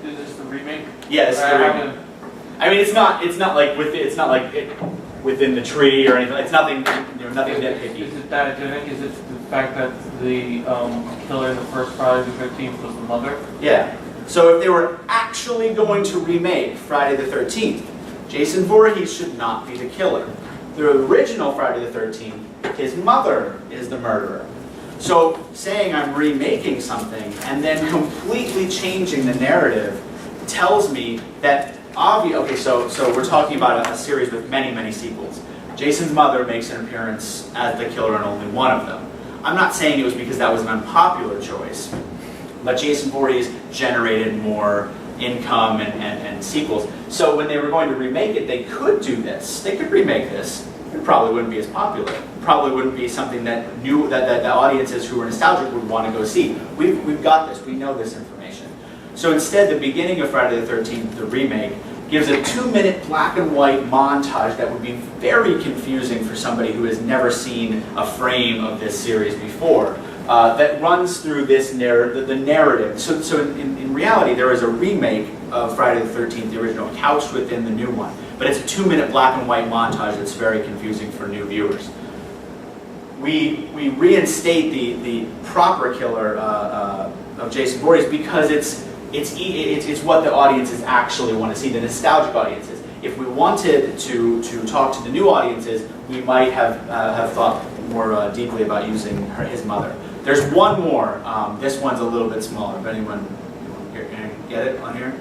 Is this the remake? Yeah, this is the remake. I mean, it's not like within the tree or anything. It's nothing. Nothing nitpicky. Is it that identical? Is it the fact that the killer in the first Friday the 13th was the mother? Yeah. So if they were actually going to remake Friday the 13th, Jason Voorhees should not be the killer. The original Friday the 13th, his mother is the murderer. So saying I'm remaking something and then completely changing the narrative tells me that okay, so we're talking about a series with many, many sequels. Jason's mother makes an appearance as the killer in only one of them. I'm not saying it was because that was an unpopular choice, but Jason Voorhees generated more income and sequels. So when they were going to remake it, they could do this. They could remake this. It probably wouldn't be as popular. It probably wouldn't be something that the audiences who were nostalgic would want to go see. We've got this. We know this information. So instead, the beginning of Friday the 13th, the remake, gives a 2-minute black and white montage that would be very confusing for somebody who has never seen a frame of this series before. That runs through this the narrative. So in reality, there is a remake of Friday the 13th, the original, couched within the new one. But it's a 2-minute black and white montage that's very confusing for new viewers. We reinstate the proper killer of Jason Voorhees because it's what the audiences actually want to see, the nostalgic audiences. If we wanted to talk to the new audiences, we might have thought more deeply about using his mother. There's one more. This one's a little bit smaller. If anyone can get it on here,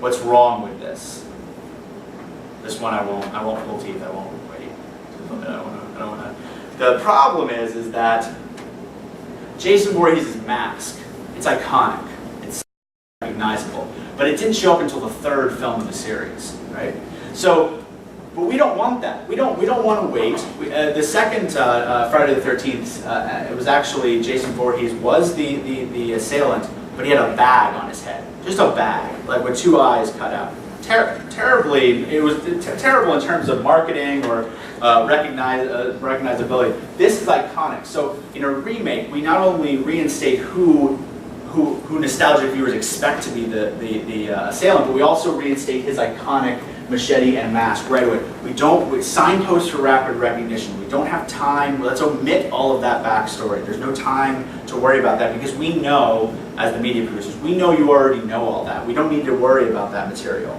what's wrong with this? This one I won't pull teeth. I won't wait. I don't want to. The problem is that Jason Voorhees' mask. It's iconic. It's recognizable, but it didn't show up until the 3rd film of the series, right? So. But we don't want that. We don't want to wait. The second Friday the 13th, it was actually Jason Voorhees was the assailant, but he had a bag on his head, just a bag, like with 2 eyes cut out. Terribly, it was terrible in terms of marketing or recognizability. This is iconic. So in a remake, we not only reinstate who nostalgic viewers expect to be the assailant, but we also reinstate his iconic machete and mask right away. We signpost for rapid recognition. We don't have time. Let's omit all of that backstory. There's no time to worry about that because we know, as the media producers, we know you already know all that. We don't need to worry about that material.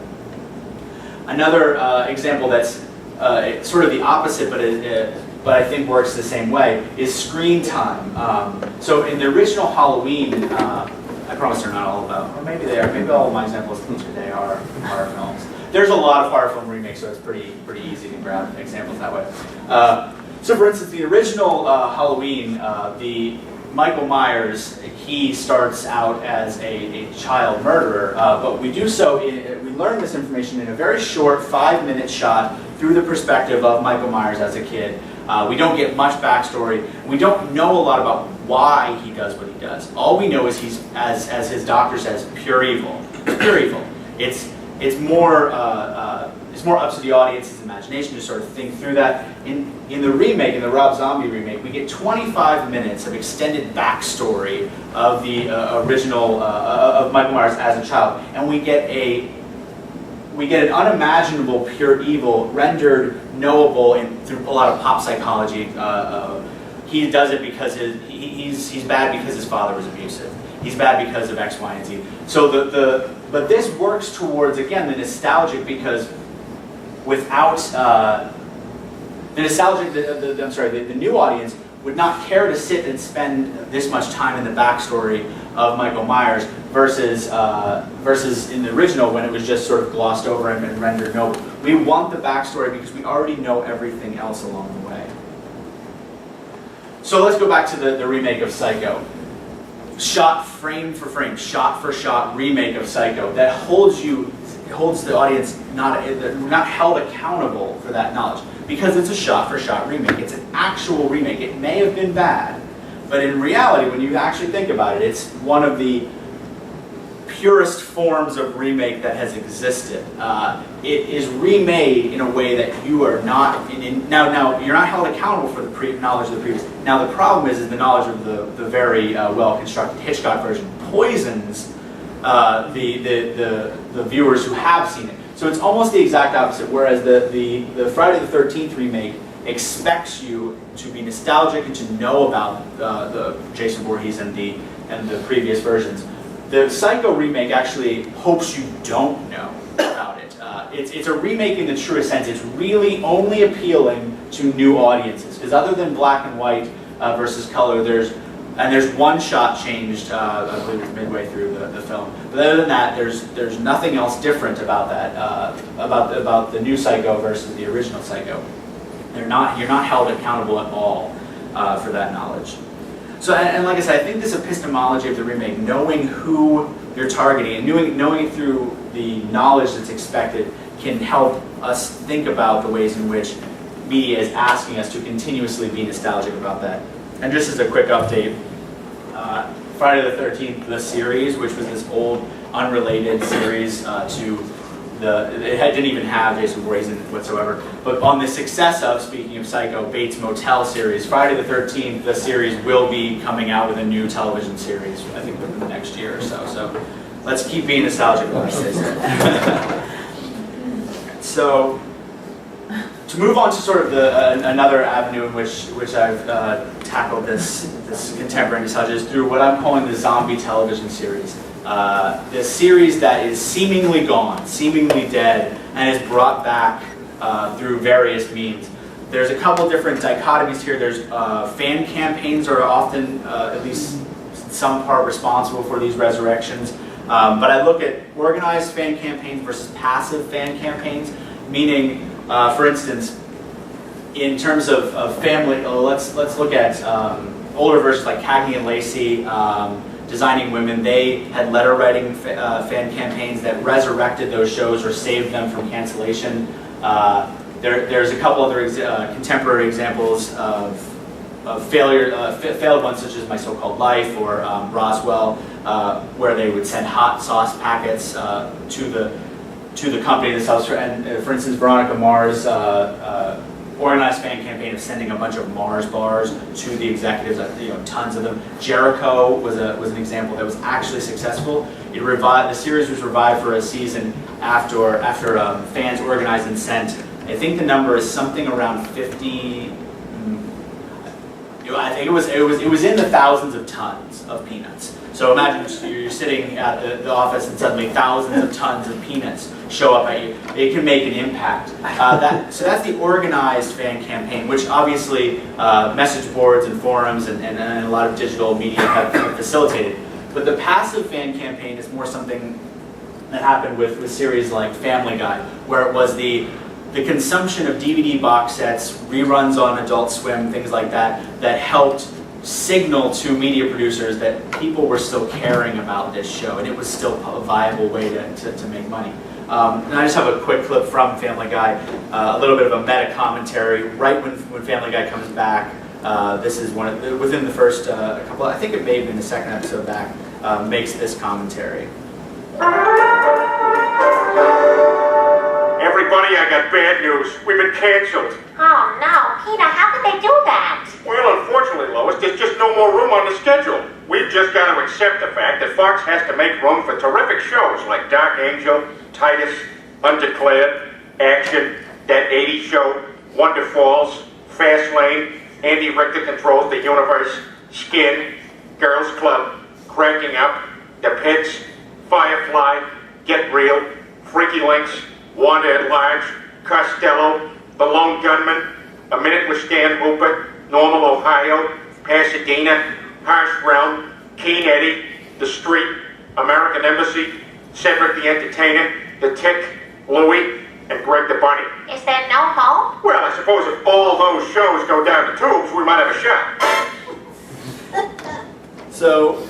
Another example that's sort of the opposite, but I think works the same way, is screen time. So in the original Halloween, I promise they're not all about, or maybe they are, maybe all of my examples today are horror films. There's a lot of horror film remakes, so it's pretty easy to grab examples that way. So for instance, the original Halloween, the Michael Myers, he starts out as a child murderer, but we do so, we learn this information in a very short 5-minute shot through the perspective of Michael Myers as a kid. We don't get much backstory. We don't know a lot about why he does what he does. All we know is he's, as his doctor says, pure evil. Pure evil. It's more up to the audience's imagination to sort of think through that. In the remake, in the Rob Zombie remake, we get 25 minutes of extended backstory of the original of Michael Myers as a child, and we get an unimaginable pure evil rendered knowable through a lot of pop psychology. He does it because he's bad because his father was abusive. He's bad because of X, Y, and Z. So but this works towards, again, the nostalgic, because without the new audience would not care to sit and spend this much time in the backstory of Michael Myers versus in the original, when it was just sort of glossed over and rendered noble. We want the backstory because we already know everything else along the way. So let's go back to the remake of Psycho. Shot frame for frame, shot for shot remake of Psycho that holds the audience not held accountable for that knowledge, because it's a shot for shot remake. It's an actual remake. It may have been bad, but in reality, when you actually think about it, it's one of the purest forms of remake that has existed. It is remade in a way that you are not now you're not held accountable for the knowledge of the previous. Now the problem is the knowledge of the very well constructed Hitchcock version poisons the viewers who have seen it. So it's almost the exact opposite. Whereas the Friday the 13th remake expects you to be nostalgic and to know about the Jason Voorhees and the previous versions. The Psycho remake actually hopes you don't know about it. It's a remake in the truest sense. It's really only appealing to new audiences, because other than black and white versus color, there's one shot changed, I believe it's midway through the film. But other than that, there's nothing else different about that, about the new Psycho versus the original Psycho. You're not held accountable at all for that knowledge. So, and like I said, I think this epistemology of the remake, knowing who you're targeting and knowing it through the knowledge that's expected, can help us think about the ways in which media is asking us to continuously be nostalgic about that. And just as a quick update, Friday the 13th, the series, which was this old, unrelated series it didn't even have Jason Voorhees in it whatsoever. But on the success of, speaking of Psycho, Bates Motel series, Friday the 13th, the series will be coming out with a new television series, I think within the next year or so. So let's keep being nostalgic when I say so. So to move on to sort of another avenue in which I've tackled this contemporary nostalgia is through what I'm calling the zombie television series. The series that is seemingly gone, seemingly dead, and is brought back through various means. There's a couple different dichotomies here. There's fan campaigns are often, at least some part, responsible for these resurrections. But I look at organized fan campaigns versus passive fan campaigns, meaning, for instance, in terms of family, let's look at older versions like Cagney and Lacey, Designing Women. They had letter writing fan campaigns that resurrected those shows or saved them from cancellation. There's a couple other contemporary examples of failed ones, such as My So-Called Life or Roswell, where they would send hot sauce packets to the company themselves. And for instance, Veronica Mars organized fan campaign of sending a bunch of Mars bars to the executives, tons of them. Jericho was an example that was actually successful. The series was revived for a season after fans organized and sent. I think the number is something around 50. I think it was in the thousands of tons of peanuts. So imagine you're sitting at the office and suddenly thousands of tons of peanuts show up at you. It can make an impact. So that's the organized fan campaign, which obviously message boards and forums and a lot of digital media have facilitated. But the passive fan campaign is more something that happened with series like Family Guy, where it was the consumption of DVD box sets, reruns on Adult Swim, things like that, that helped signal to media producers that people were still caring about this show, and it was still a viable way to make money. And I just have a quick clip from Family Guy, a little bit of a meta commentary. Right when Family Guy comes back, this is within the first couple, I think it may have been the second episode back, makes this commentary. Everybody, I got bad news. We've been canceled. Oh no, Peter, how could they do that? Well, unfortunately, Lois, there's just no more room on the schedule. We've just got to accept the fact that Fox has to make room for terrific shows like Dark Angel, Titus, Undeclared, Action, That 80s Show, Wonder Falls, Fast Lane, Andy Richter Controls the Universe, Skin, Girls Club, Cranking Up, The Pits, Firefly, Get Real, Freaky Links, Wanda at Large, Costello, The Lone Gunman, A Minute with Stan Hooper, Normal, Ohio, Pasadena, Harsh Realm, Keen Eddie, The Street, American Embassy, Cedric the Entertainer, The Tick, Louie, and Greg the Bunny. Is there no hope? Well, I suppose if all those shows go down the tubes, we might have a shot. So,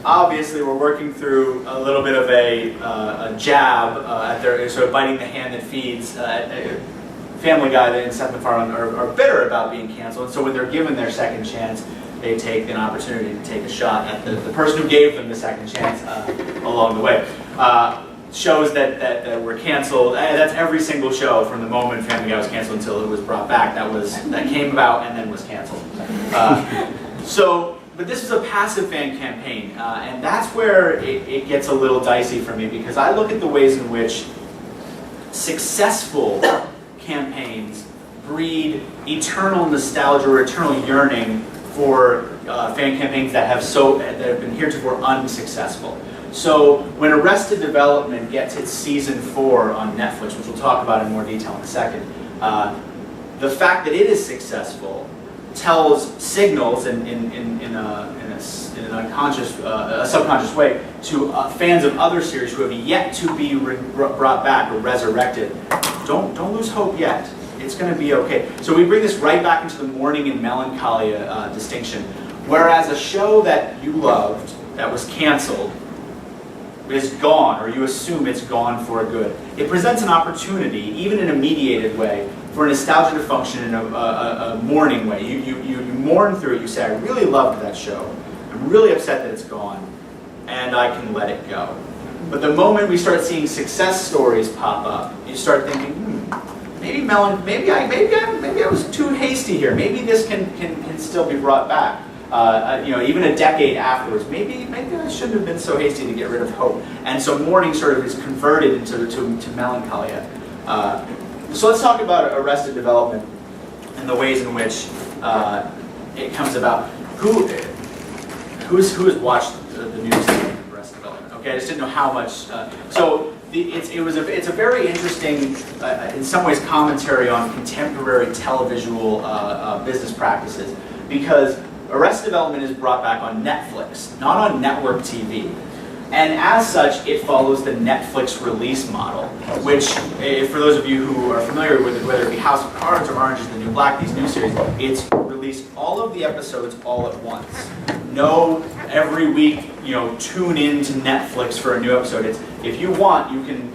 obviously, we're working through a little bit of a jab at their sort of biting the hand that feeds. Family Guy and Seth MacFarlane are bitter about being canceled, and so when they're given their second chance, they take an opportunity to take a shot at the person who gave them the second chance along the way. Shows that were canceled, that's every single show from the moment Family Guy was canceled until it was brought back. That came about and then was canceled. But this is a passive fan campaign, and that's where it gets a little dicey for me, because I look at the ways in which successful campaigns breed eternal nostalgia or eternal yearning for fan campaigns that have been heretofore unsuccessful. So when Arrested Development gets its season 4 on Netflix, which we'll talk about in more detail in a second, the fact that it is successful signals in an unconscious, a subconscious way to fans of other series who have yet to be brought back or resurrected. Don't lose hope yet. It's going to be okay. So we bring this right back into the mourning and melancholia distinction. Whereas a show that you loved that was canceled is gone, or you assume it's gone for good, it presents an opportunity, even in a mediated way, for nostalgia to function in a mourning way. You mourn through it. You say, I really loved that show. I'm really upset that it's gone, and I can let it go. But the moment we start seeing success stories pop up, you start thinking, maybe I was too hasty here. Maybe this can still be brought back. Even a decade afterwards, maybe I shouldn't have been so hasty to get rid of hope. And so mourning sort of is converted into melancholia. So let's talk about Arrested Development and the ways in which it comes about. Who has watched the new season of Arrested Development? Okay, I just didn't know how much. It's a very interesting, in some ways, commentary on contemporary televisual business practices, because Arrested Development is brought back on Netflix, not on network TV. And as such, it follows the Netflix release model, which, for those of you who are familiar with it, whether it be House of Cards or Orange is the New Black, these new series, it's released all of the episodes all at once. No, every week, tune in to Netflix for a new episode. If you want, you can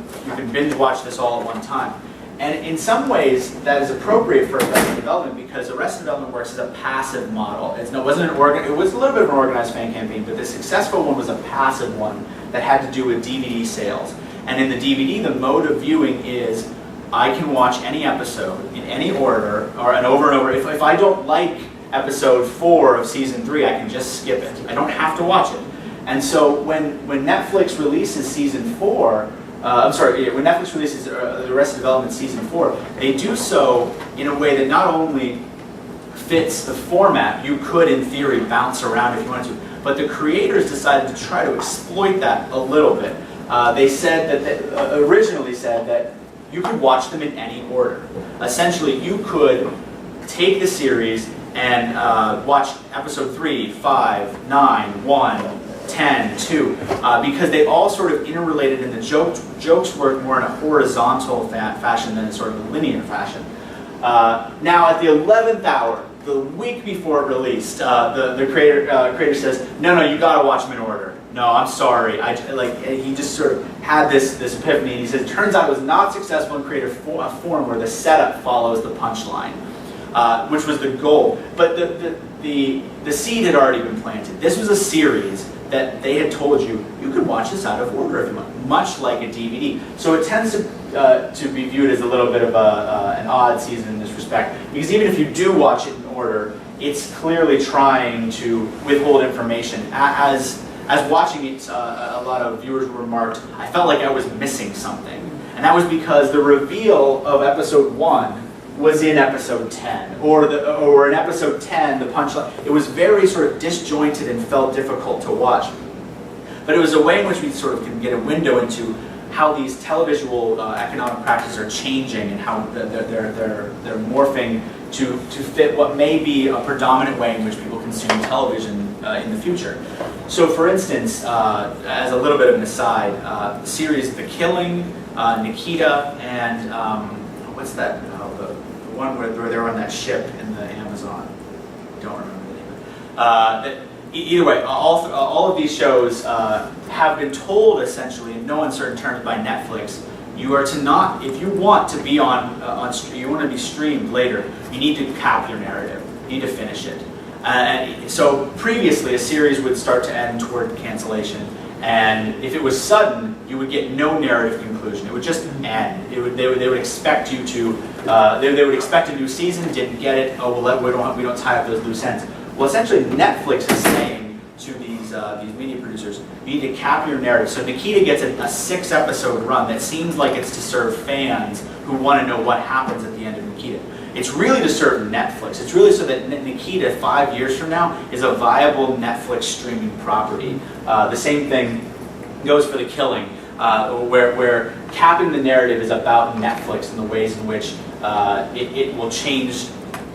binge watch this all at one time. And in some ways, that is appropriate for Arrested Development, because Arrested Development works as a passive model. It was a little bit of an organized fan campaign, but the successful one was a passive one that had to do with DVD sales. And in the DVD, the mode of viewing is, I can watch any episode in any order, and over and over. If I don't like episode 4 of season 3, I can just skip it. I don't have to watch it. And so when Netflix releases season 4, when Netflix releases the Arrested Development season 4, they do so in a way that not only fits the format, you could, in theory, bounce around if you wanted to. But the creators decided to try to exploit that a little bit. They said that originally said that you could watch them in any order. Essentially, you could take the series and watch episode 3, 5, 9, 1, 10, 2, because they all sort of interrelated, and the jokes were more in a horizontal fashion than in sort of a linear fashion. Now, at the 11th hour, the week before it released, the creator says, no, you got to watch them in order. No, I'm sorry. He just sort of had this epiphany, and he says, it turns out it was not successful in creating a form where the setup follows the punchline, which was the goal. But the seed had already been planted. This was a series that they had told you could watch this out of order if you want, much like a DVD. So it tends to be viewed as a little bit of an odd season in this respect, because even if you do watch it in order, it's clearly trying to withhold information. As watching it, a lot of viewers remarked, I felt like I was missing something. And that was because the reveal of episode 1 was in episode 10, or in episode 10, the punchline. It was very sort of disjointed and felt difficult to watch. But it was a way in which we sort of can get a window into how these televisual economic practices are changing and how they're morphing to fit what may be a predominant way in which people consume television in the future. So, for instance, as a little bit of an aside, the series The Killing, Nikita, and what's that? The one where they're on that ship in the Amazon. Don't remember the name of it. Either way, all of these shows have been told essentially in no uncertain terms by Netflix. You are to not, if you want to be you want to be streamed later, you need to cap your narrative. You need to finish it. And so previously, a series would start to end toward cancellation, and if it was sudden, you would get no narrative conclusion. It would just end. They would expect you to. They would expect a new season. Didn't get it. Oh well, we don't tie up those loose ends. Well, essentially, Netflix is saying to these media producers, you need to cap your narrative. So Nikita gets a 6-episode run that seems like it's to serve fans who want to know what happens at the end of Nikita. It's really to serve Netflix. It's really so that Nikita, 5 years from now, is a viable Netflix streaming property. The same thing goes for The Killing, where capping the narrative is about Netflix and the ways in which it will change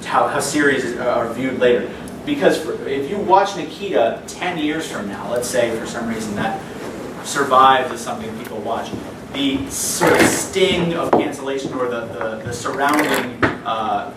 how series are viewed later. Because if you watch Nikita 10 years from now, let's say for some reason that survives as something people watch, the sort of sting of cancellation or the surrounding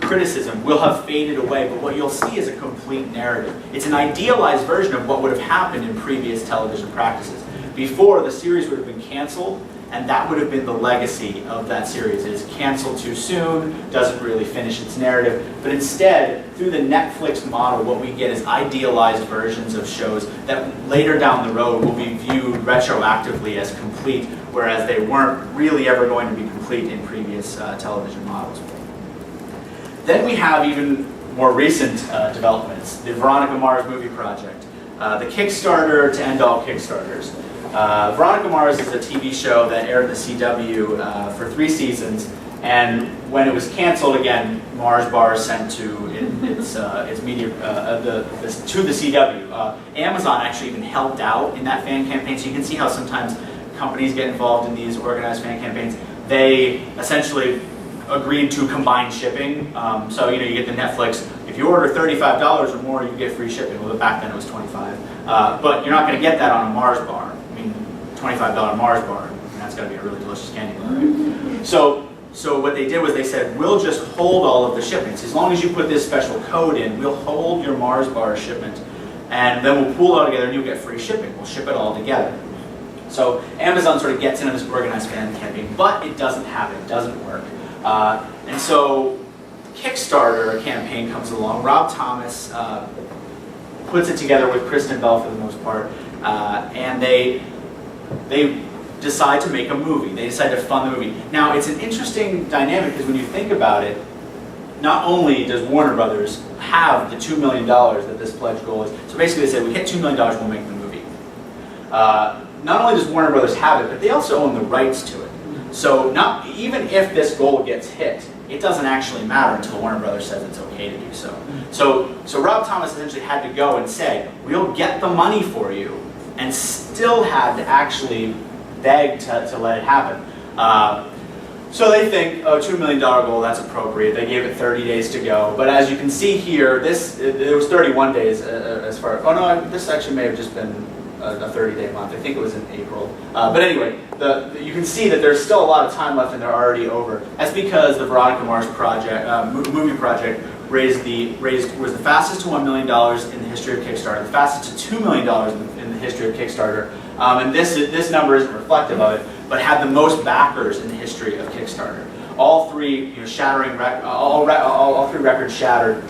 criticism will have faded away, but what you'll see is a complete narrative. It's an idealized version of what would have happened in previous television practices. Before, the series would have been canceled, and that would have been the legacy of that series. It's canceled too soon, doesn't really finish its narrative, but instead, through the Netflix model, what we get is idealized versions of shows that later down the road will be viewed retroactively as complete, whereas they weren't really ever going to be complete in previous television models. Then we have even more recent developments, the Veronica Mars movie project, the Kickstarter to end all Kickstarters. Veronica Mars is a TV show that aired at the CW for 3 seasons, and when it was canceled, again, Mars Bar sent to its media to the CW. Amazon actually even helped out in that fan campaign, so you can see how sometimes companies get involved in these organized fan campaigns. They essentially agreed to combine shipping. So you get the Netflix. If you order $35 or more, you get free shipping. Well, back then it was $25. But you're not going to get that on a Mars bar. I mean, $25 Mars bar. That's got to be a really delicious candy bar, right? So what they did was they said, we'll just hold all of the shipments. As long as you put this special code in, we'll hold your Mars bar shipment. And then we'll pool it all together and you'll get free shipping. We'll ship it all together. So Amazon sort of gets into this organized fan campaign, but it doesn't happen. It doesn't work. And so Kickstarter campaign comes along. Rob Thomas puts it together with Kristen Bell for the most part, and they decide to make a movie. They decide to fund the movie. Now, it's an interesting dynamic because when you think about it, not only does Warner Brothers have the $2 million that this pledge goal is, so basically they say, we hit $2 million, we'll make the movie. Not only does Warner Brothers have it, but they also own the rights to it. So even if this goal gets hit, it doesn't actually matter until Warner Brothers says it's okay to do so. So Rob Thomas essentially had to go and say, we'll get the money for you, and still had to actually beg to let it happen. So they think, oh, $2 million goal, that's appropriate. They gave it 30 days to go. But as you can see here, it was 31 days as far as, oh no, this actually may have just been a 30-day month. I think it was in April. But anyway, you can see that there's still a lot of time left and they're already over. That's because the Veronica Mars project, movie project was the fastest to $1 million in the history of Kickstarter, the fastest to $2 million in the history of Kickstarter. And this number isn't reflective of it, but had the most backers in the history of Kickstarter. All three, shattering all three records shattered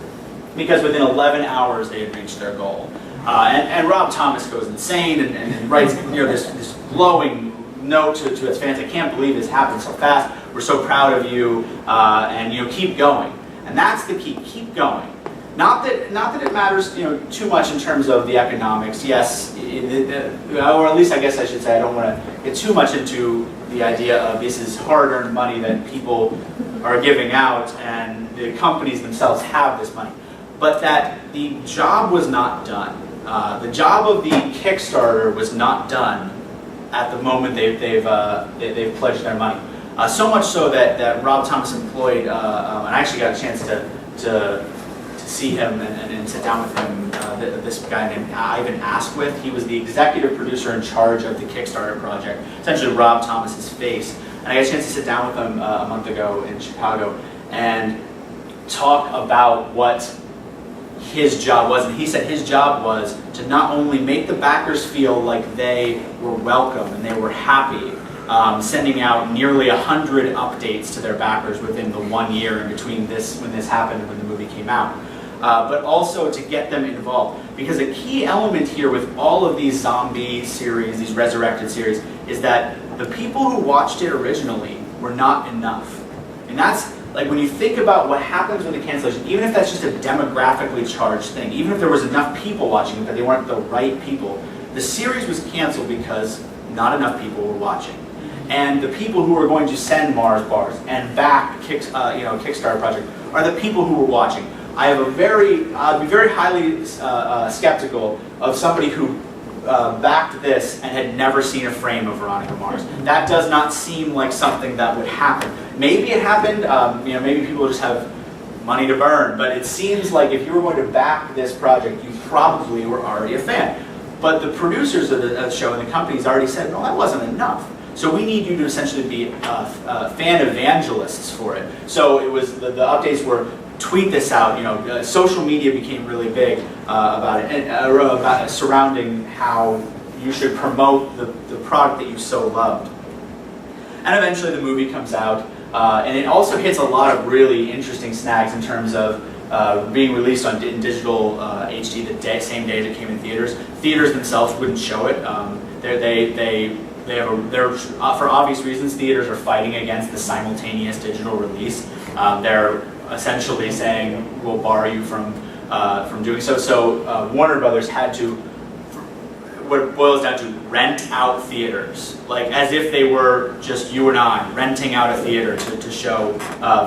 because within 11 hours they had reached their goal. And Rob Thomas goes insane and writes this glowing note to his fans. I can't believe this happened so fast. We're so proud of you, and keep going. And that's the key. Keep going. Not that it matters, too much in terms of the economics. Yes, or at least I guess I should say I don't want to get too much into the idea of this is hard-earned money that people are giving out, and the companies themselves have this money. But that the job was not done. The job of the Kickstarter was not done at the moment they've pledged their money. So much so that Rob Thomas employed, and I actually got a chance to see him and sit down with him, this guy named Ivan Asquith. He was the executive producer in charge of the Kickstarter project, essentially Rob Thomas's face. And I got a chance to sit down with him a month ago in Chicago and talk about what his job was. And he said his job was to not only make the backers feel like they were welcome and they were happy, sending out nearly 100 updates to their backers within the 1 year in between when this happened and when the movie came out. But also to get them involved. Because a key element here with all of these zombie series, these resurrected series, is that the people who watched it originally were not enough. And that's, like, when you think about what happens with the cancellation, even if that's just a demographically charged thing, even if there was enough people watching it, but they weren't the right people, the series was canceled because not enough people were watching. And the people who were going to send Mars bars and back Kickstarter project are the people who were watching. I'd be very highly skeptical of somebody who backed this and had never seen a frame of Veronica Mars. That does not seem like something that would happen. Maybe it happened, maybe people just have money to burn, but it seems like if you were going to back this project, you probably were already a fan. But the producers of the show and the companies already said, no, that wasn't enough. So we need you to essentially be fan evangelists for it. So it was the updates were tweet this out. Social media became really big about it, and surrounding how you should promote the product that you so loved. And eventually the movie comes out, and it also hits a lot of really interesting snags in terms of being released in digital HD the same day that it came in theaters. Theaters themselves wouldn't show it. For obvious reasons, theaters are fighting against the simultaneous digital release. They're essentially saying we'll bar you from doing so. So Warner Brothers had to, what it boils down to, rent out theaters, like as if they were just you and I renting out a theater to show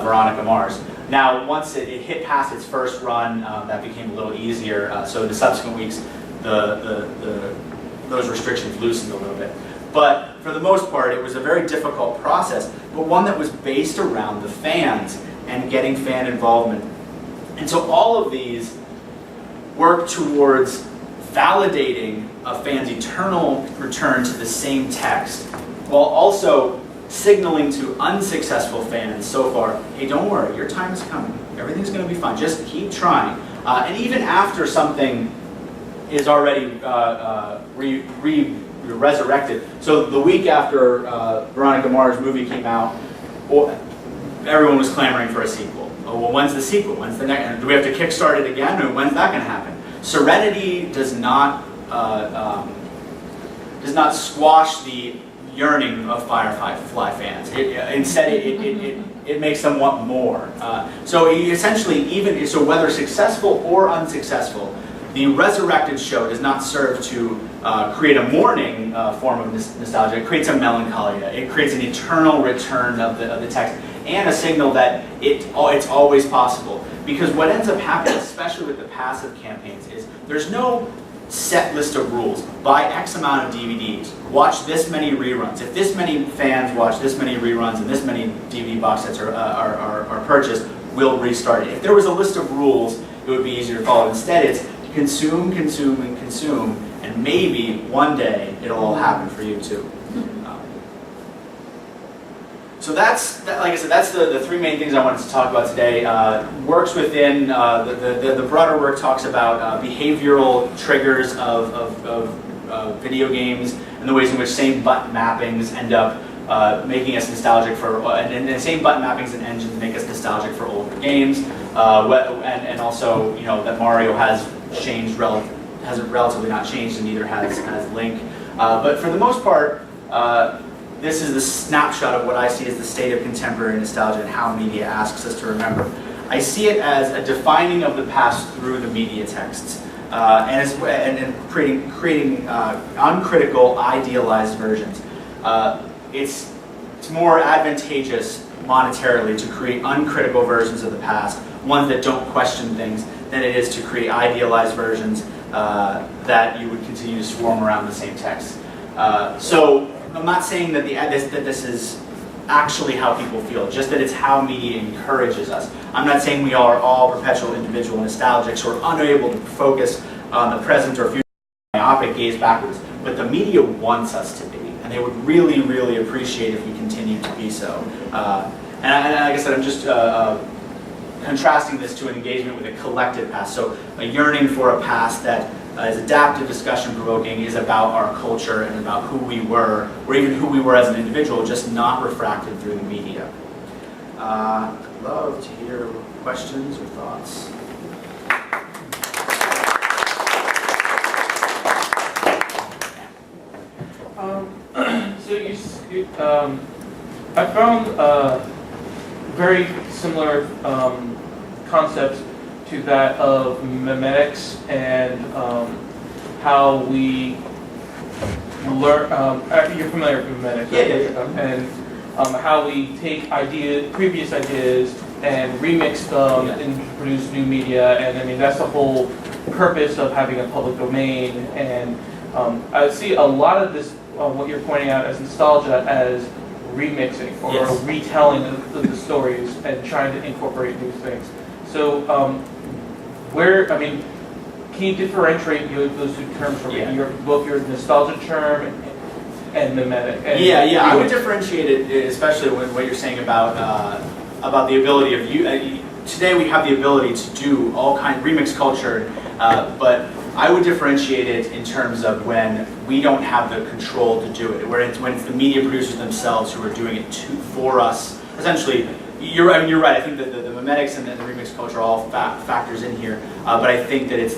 Veronica Mars. Now, once it hit past its first run, that became a little easier. So in the subsequent weeks, those restrictions loosened a little bit. But for the most part, it was a very difficult process, but one that was based around the fans and getting fan involvement. And so all of these work towards validating a fan's eternal return to the same text, while also signaling to unsuccessful fans so far, hey, don't worry, your time is coming. Everything's going to be fine. Just keep trying. And even after something is already resurrected, so the week after Veronica Mars' movie came out, everyone was clamoring for a sequel. Oh, well, when's the sequel? When's the next? Do we have to kickstart it again? Or when's that going to happen? Serenity does not squash the yearning of Firefly fans. Instead, it makes them want more. So essentially, so whether successful or unsuccessful, the resurrected show does not serve to create a mourning form of nostalgia. It creates a melancholia. It creates an eternal return of the text. and a signal that it's always possible. Because what ends up happening, especially with the passive campaigns, is there's no set list of rules. Buy X amount of DVDs, watch this many reruns. If this many fans watch this many reruns and this many DVD box sets are purchased, we'll restart it. If there was a list of rules, it would be easier to follow. Instead, it's consume, consume, and consume, and maybe one day it'll all happen for you too. So that's, like I said, that's the three main things I wanted to talk about today. Works within, the broader work talks about behavioral triggers of video games and the ways in which same button mappings end up making us nostalgic for, and same button mappings and engines make us nostalgic for older games. And also, you know, that Mario has changed, has relatively not changed, and neither has Link. But for the most part, this is the snapshot of what I see as the state of contemporary nostalgia and how media asks us to remember. I see it as a defining of the past through the media texts, and creating uncritical, idealized versions. It's more advantageous monetarily to create uncritical versions of the past, ones that don't question things, than it is to create idealized versions that you would continue to swarm around the same text. So I'm not saying that this is actually how people feel, just that it's how media encourages us. I'm not saying we are all perpetual individual nostalgics or unable to focus on the present or future, myopic gaze backwards, but the media wants us to be, and they would really, really appreciate if we continued to be so. And like I said, I'm just contrasting this to an engagement with a collective past. So a yearning for a past that is adaptive, discussion-provoking, is about our culture and about who we were, or even who we were as an individual, just not refracted through the media. I'd love to hear questions or thoughts. I found very similar concepts to that of memetics and how we learn. You're familiar with memetics, right? Yeah. And how we take previous ideas and remix them and produce new media. And I mean, that's the whole purpose of having a public domain. And I see a lot of this, what you're pointing out as nostalgia, as remixing or retelling the stories and trying to incorporate new things. So, can you differentiate those two terms for me? Both your nostalgia term and mimetic. I would differentiate it, especially with what you're saying about the ability of today we have the ability to do all kind of remix culture, but I would differentiate it in terms of when we don't have the control to do it, when it's the media producers themselves who are doing it for us. Essentially, you're right. I think that the memetics and the remix culture are all factors in here, but I think that it's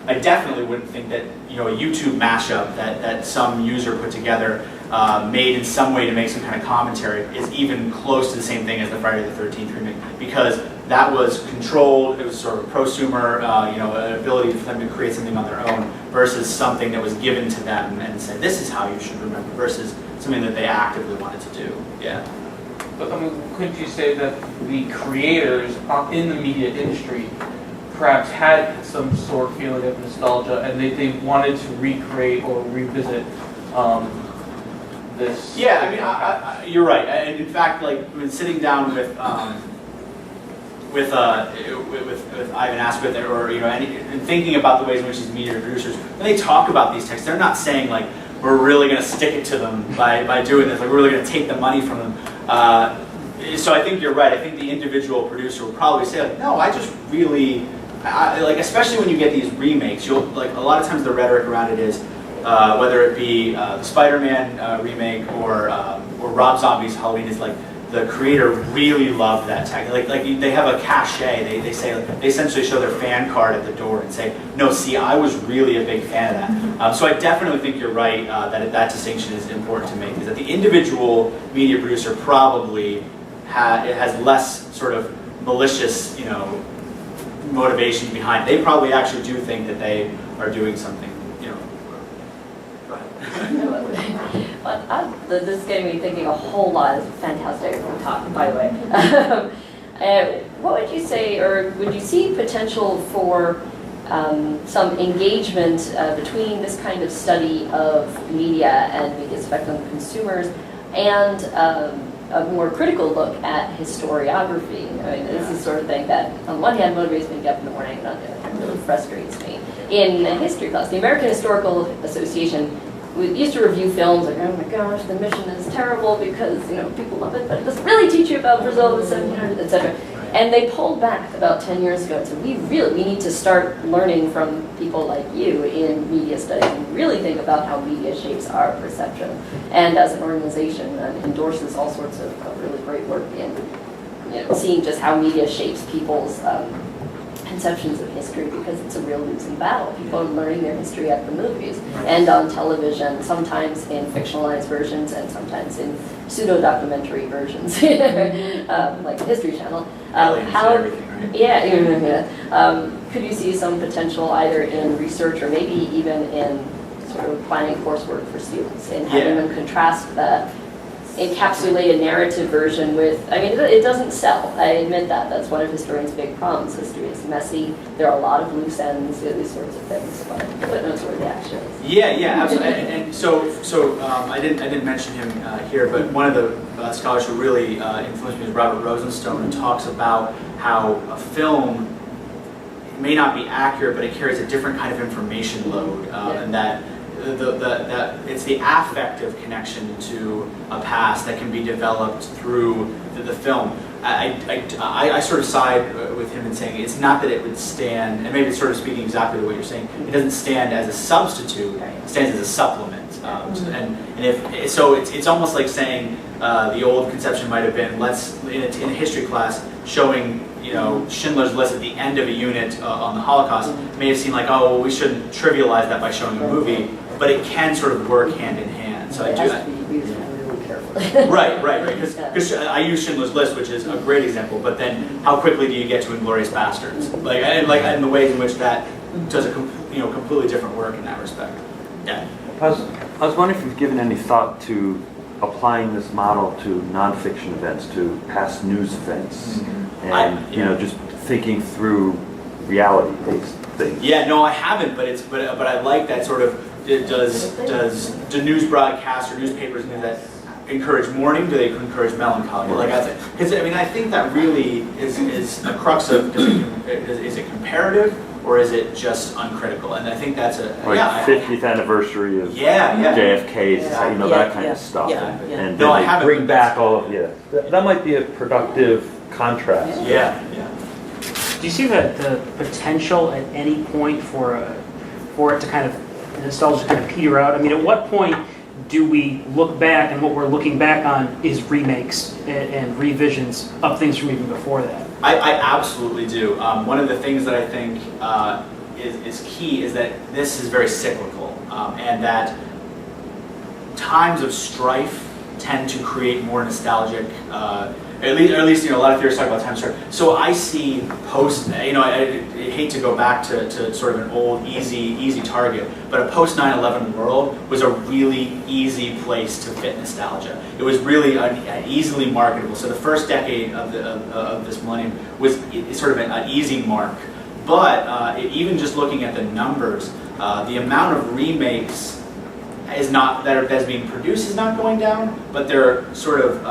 I definitely wouldn't think that a YouTube mashup that some user put together, made in some way to make some kind of commentary, is even close to the same thing as the Friday the 13th remake, because that was controlled. It was sort of prosumer, an ability for them to create something on their own versus something that was given to them and said, this is how you should remember, versus something that they actively wanted to do. Yeah. But couldn't you say that the creators in the media industry perhaps had some sort of feeling of nostalgia and they wanted to recreate or revisit this? Yeah, you're right. And in fact, like when sitting down with Ivan Asquith, or and thinking about the ways in which these media producers, when they talk about these texts, they're not saying like we're really going to stick it to them by doing this, like we're really going to take the money from them. So I think you're right. I think the individual producer will probably say like, no, I just really like, especially when you get these remakes, you'll like a lot of times the rhetoric around it is whether it be the Spider-Man remake or Rob Zombie's Halloween, is like the creator really loved that tech. Like they have a cachet. They say they essentially show their fan card at the door and say, no, see, I was really a big fan of that. So I definitely think you're right that distinction is important to make. Is that the individual media producer probably has less sort of malicious, motivation behind it. They probably actually do think that they are doing something. Go ahead. This is getting me thinking a whole lot. It's fantastic talk, by the way. What would you say, or would you see potential for some engagement between this kind of study of media and media's effect on consumers and a more critical look at historiography? I mean, this is the sort of thing that, on one hand, motivates me to get up in the morning, and on the other hand, really frustrates me. In a history class, the American Historical Association used to review films like, oh my gosh, the mission is terrible because people love it, but it doesn't really teach you about Brazil in the 1700s, etc. And they pulled back about 10 years ago and said, we need to start learning from people like you in media studies and really think about how media shapes our perception. And as an organization, endorses all sorts of really great work in seeing just how media shapes people's conceptions of history, because it's a real losing battle. People are learning their history at the movies and on television, sometimes in fictionalized versions and sometimes in pseudo-documentary versions, like the History Channel. Could you see some potential either in research or maybe even in sort of planning coursework for students in having them contrast the encapsulated narrative version with, it doesn't sell. I admit that. That's one of historians' big problems. History is messy. There are a lot of loose ends, these sorts of things, but footnotes where the action is. Yeah, absolutely. And so I didn't mention him here, but one of the scholars who really influenced me is Robert Rosenstone, who talks about how a film may not be accurate, but it carries a different kind of information load, and that it's the affective connection to a past that can be developed through the film. I sort of side with him in saying it's not that it would stand, and maybe it's sort of speaking exactly the way you're saying, it doesn't stand as a substitute, it stands as a supplement. It's almost like saying the old conception might have been, in a history class, showing Schindler's List at the end of a unit on the Holocaust may have seemed like, we shouldn't trivialize that by showing a movie, but it can sort of work hand in hand. So it I do has to be used really carefully. Right. Because I use Schindler's List, which is a great example. But then, how quickly do you get to Inglourious Bastards? And the ways in which that does a completely different work in that respect. Yeah. I was wondering if you've given any thought to applying this model to nonfiction events, to past news events, and just thinking through reality-based things. Yeah, no, I haven't, but I like that sort of. Do news broadcasts or newspapers that encourage mourning? Do they encourage melancholy? Because I think that really is a crux of is it comparative or is it just uncritical? And I think that's 50th anniversary of JFK's, that kind of stuff. And no, I haven't. Bring back all of that might be a productive contrast. Yeah. Do you see the potential at any point for it to kind of nostalgia kind of peter out? At what point do we look back and what we're looking back on is remakes and revisions of things from even before that? I absolutely do. One of the things that I think is key is that this is very cyclical, and that times of strife tend to create more nostalgic. At least a lot of theorists talk about time of strife. So I see post. I hate to go back to sort of an old, easy target, but a post 9/11 world was a really easy place to fit nostalgia. It was really easily marketable. So the first decade of this millennium was sort of an easy mark. But even just looking at the numbers, the amount of remakes that's being produced is not going down, but their sort of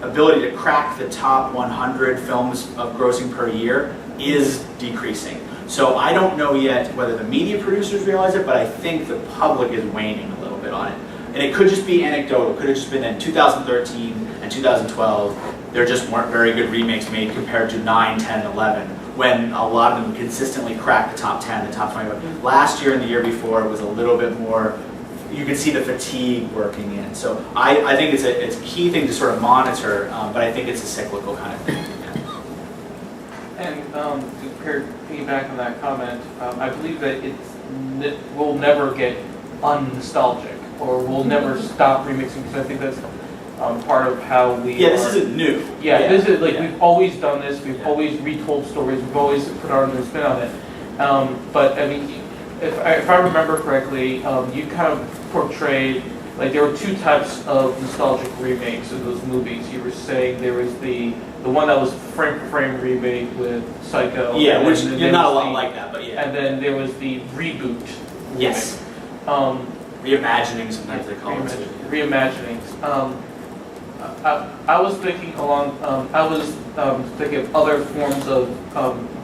ability to crack the top 100 films of grossing per year is decreasing. So I don't know yet whether the media producers realize it, but I think the public is waning a little bit on it. And it could just be anecdotal. It could have just been in 2013 and 2012, there just weren't very good remakes made compared to 9, 10, 11, when a lot of them consistently cracked the top 10, the top 20. Last year and the year before, it was a little bit more. You can see the fatigue working in. So I think it's a key thing to sort of monitor, but I think it's a cyclical kind of thing. And to piggyback on that comment, I believe that we'll never get unnostalgic, or we'll never stop remixing, because I think that's part of how we. Yeah, this isn't new. Yeah, this is we've always done this. We've always retold stories. We've always put our own spin on it. But if I remember correctly, you kind of portrayed like there were two types of nostalgic remakes of those movies. You were saying there was the one that was frame for frame remake with Psycho. Yeah, which then you're there not a was lot like that, but yeah. And then there was the reboot. Yes. Reimagining, sometimes they call it. Reimaginings. I was thinking thinking of other forms of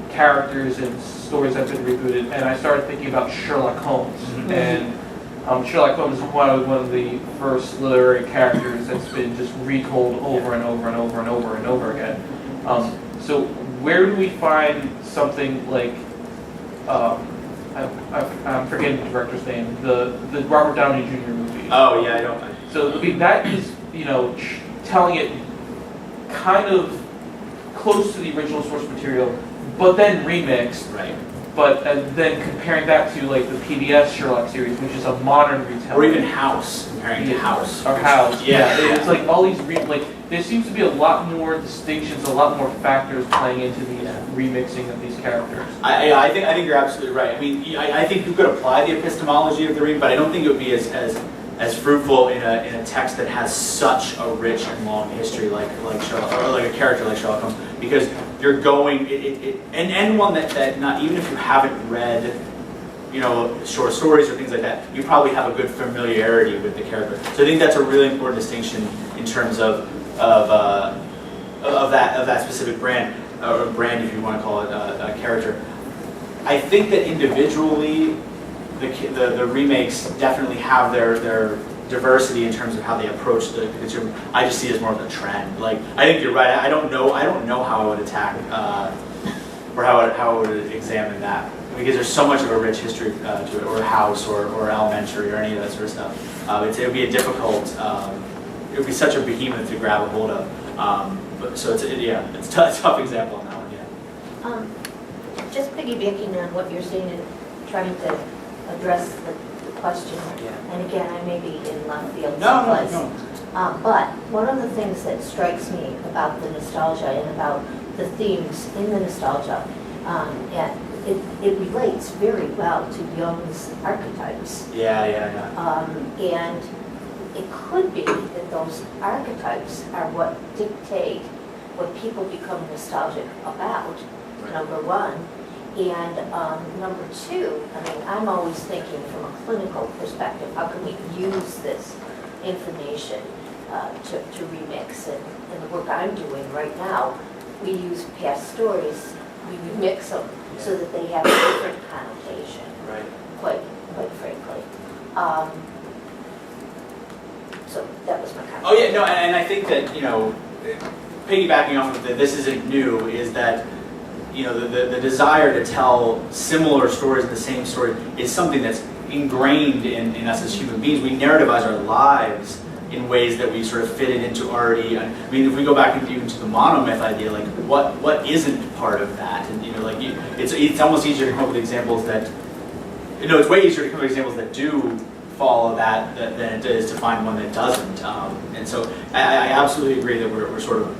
characters and stories that have been rebooted, and I started thinking about Sherlock Holmes. And Sherlock Holmes is one of the first literary characters that's been just retold over and over and over and over and over again. So where do we find something like, I'm forgetting the director's name, the Robert Downey Jr. movie? Oh yeah, I don't. So I mean, that is, telling it kind of close to the original source material, but then remixed. Right. But then comparing that to like the PBS Sherlock series, which is a modern retelling. Or even House, comparing to House. Or House. Yeah. It's like all these there seems to be a lot more distinctions, a lot more factors playing into the remixing of these characters. I think you're absolutely right. I mean, I think you could apply the epistemology of the remake, but I don't think it would be as fruitful in a text that has such a rich and long history like Sherlock, or like a character like Sherlock Holmes, because you're going and one that not even if you haven't read short stories or things like that, you probably have a good familiarity with the character. So I think that's a really important distinction in terms of that specific brand, or brand if you want to call it a character. I think that individually the remakes definitely have their diversity in terms of how they approach the consumer. I just see it as more of a trend. Like, I think you're right. I don't know how I would attack or how I would examine that, because there's so much of a rich history to it, or House, or Elementary, or any of that sort of stuff. It would be a difficult. It would be such a behemoth to grab a hold of. It's a tough example on that one. Yeah. Just piggybacking on what you're saying and trying to address the question. Yeah. And again, I may be in left field No. but one of the things that strikes me about the nostalgia and about the themes in the nostalgia, it relates very well to Jung's archetypes. Yeah. And it could be that those archetypes are what dictate what people become nostalgic about, number one. And number two, I mean, I'm always thinking from a clinical perspective, how can we use this information to remix? And the work I'm doing right now, we use past stories, we remix them so that they have a different connotation, Right. quite frankly. So that was my comment. Oh yeah, no, and I think that piggybacking off of this isn't new, is that the desire to tell similar stories, the same story, is something that's ingrained in us as human beings. We narrativize our lives in ways that we sort of fit it into already. I mean, if we go back even to the monomyth idea, like what isn't part of that, and it's almost easier to come up with examples that it's way easier to come up with examples that do follow that than it is to find one that doesn't. And so I absolutely agree that we're sort of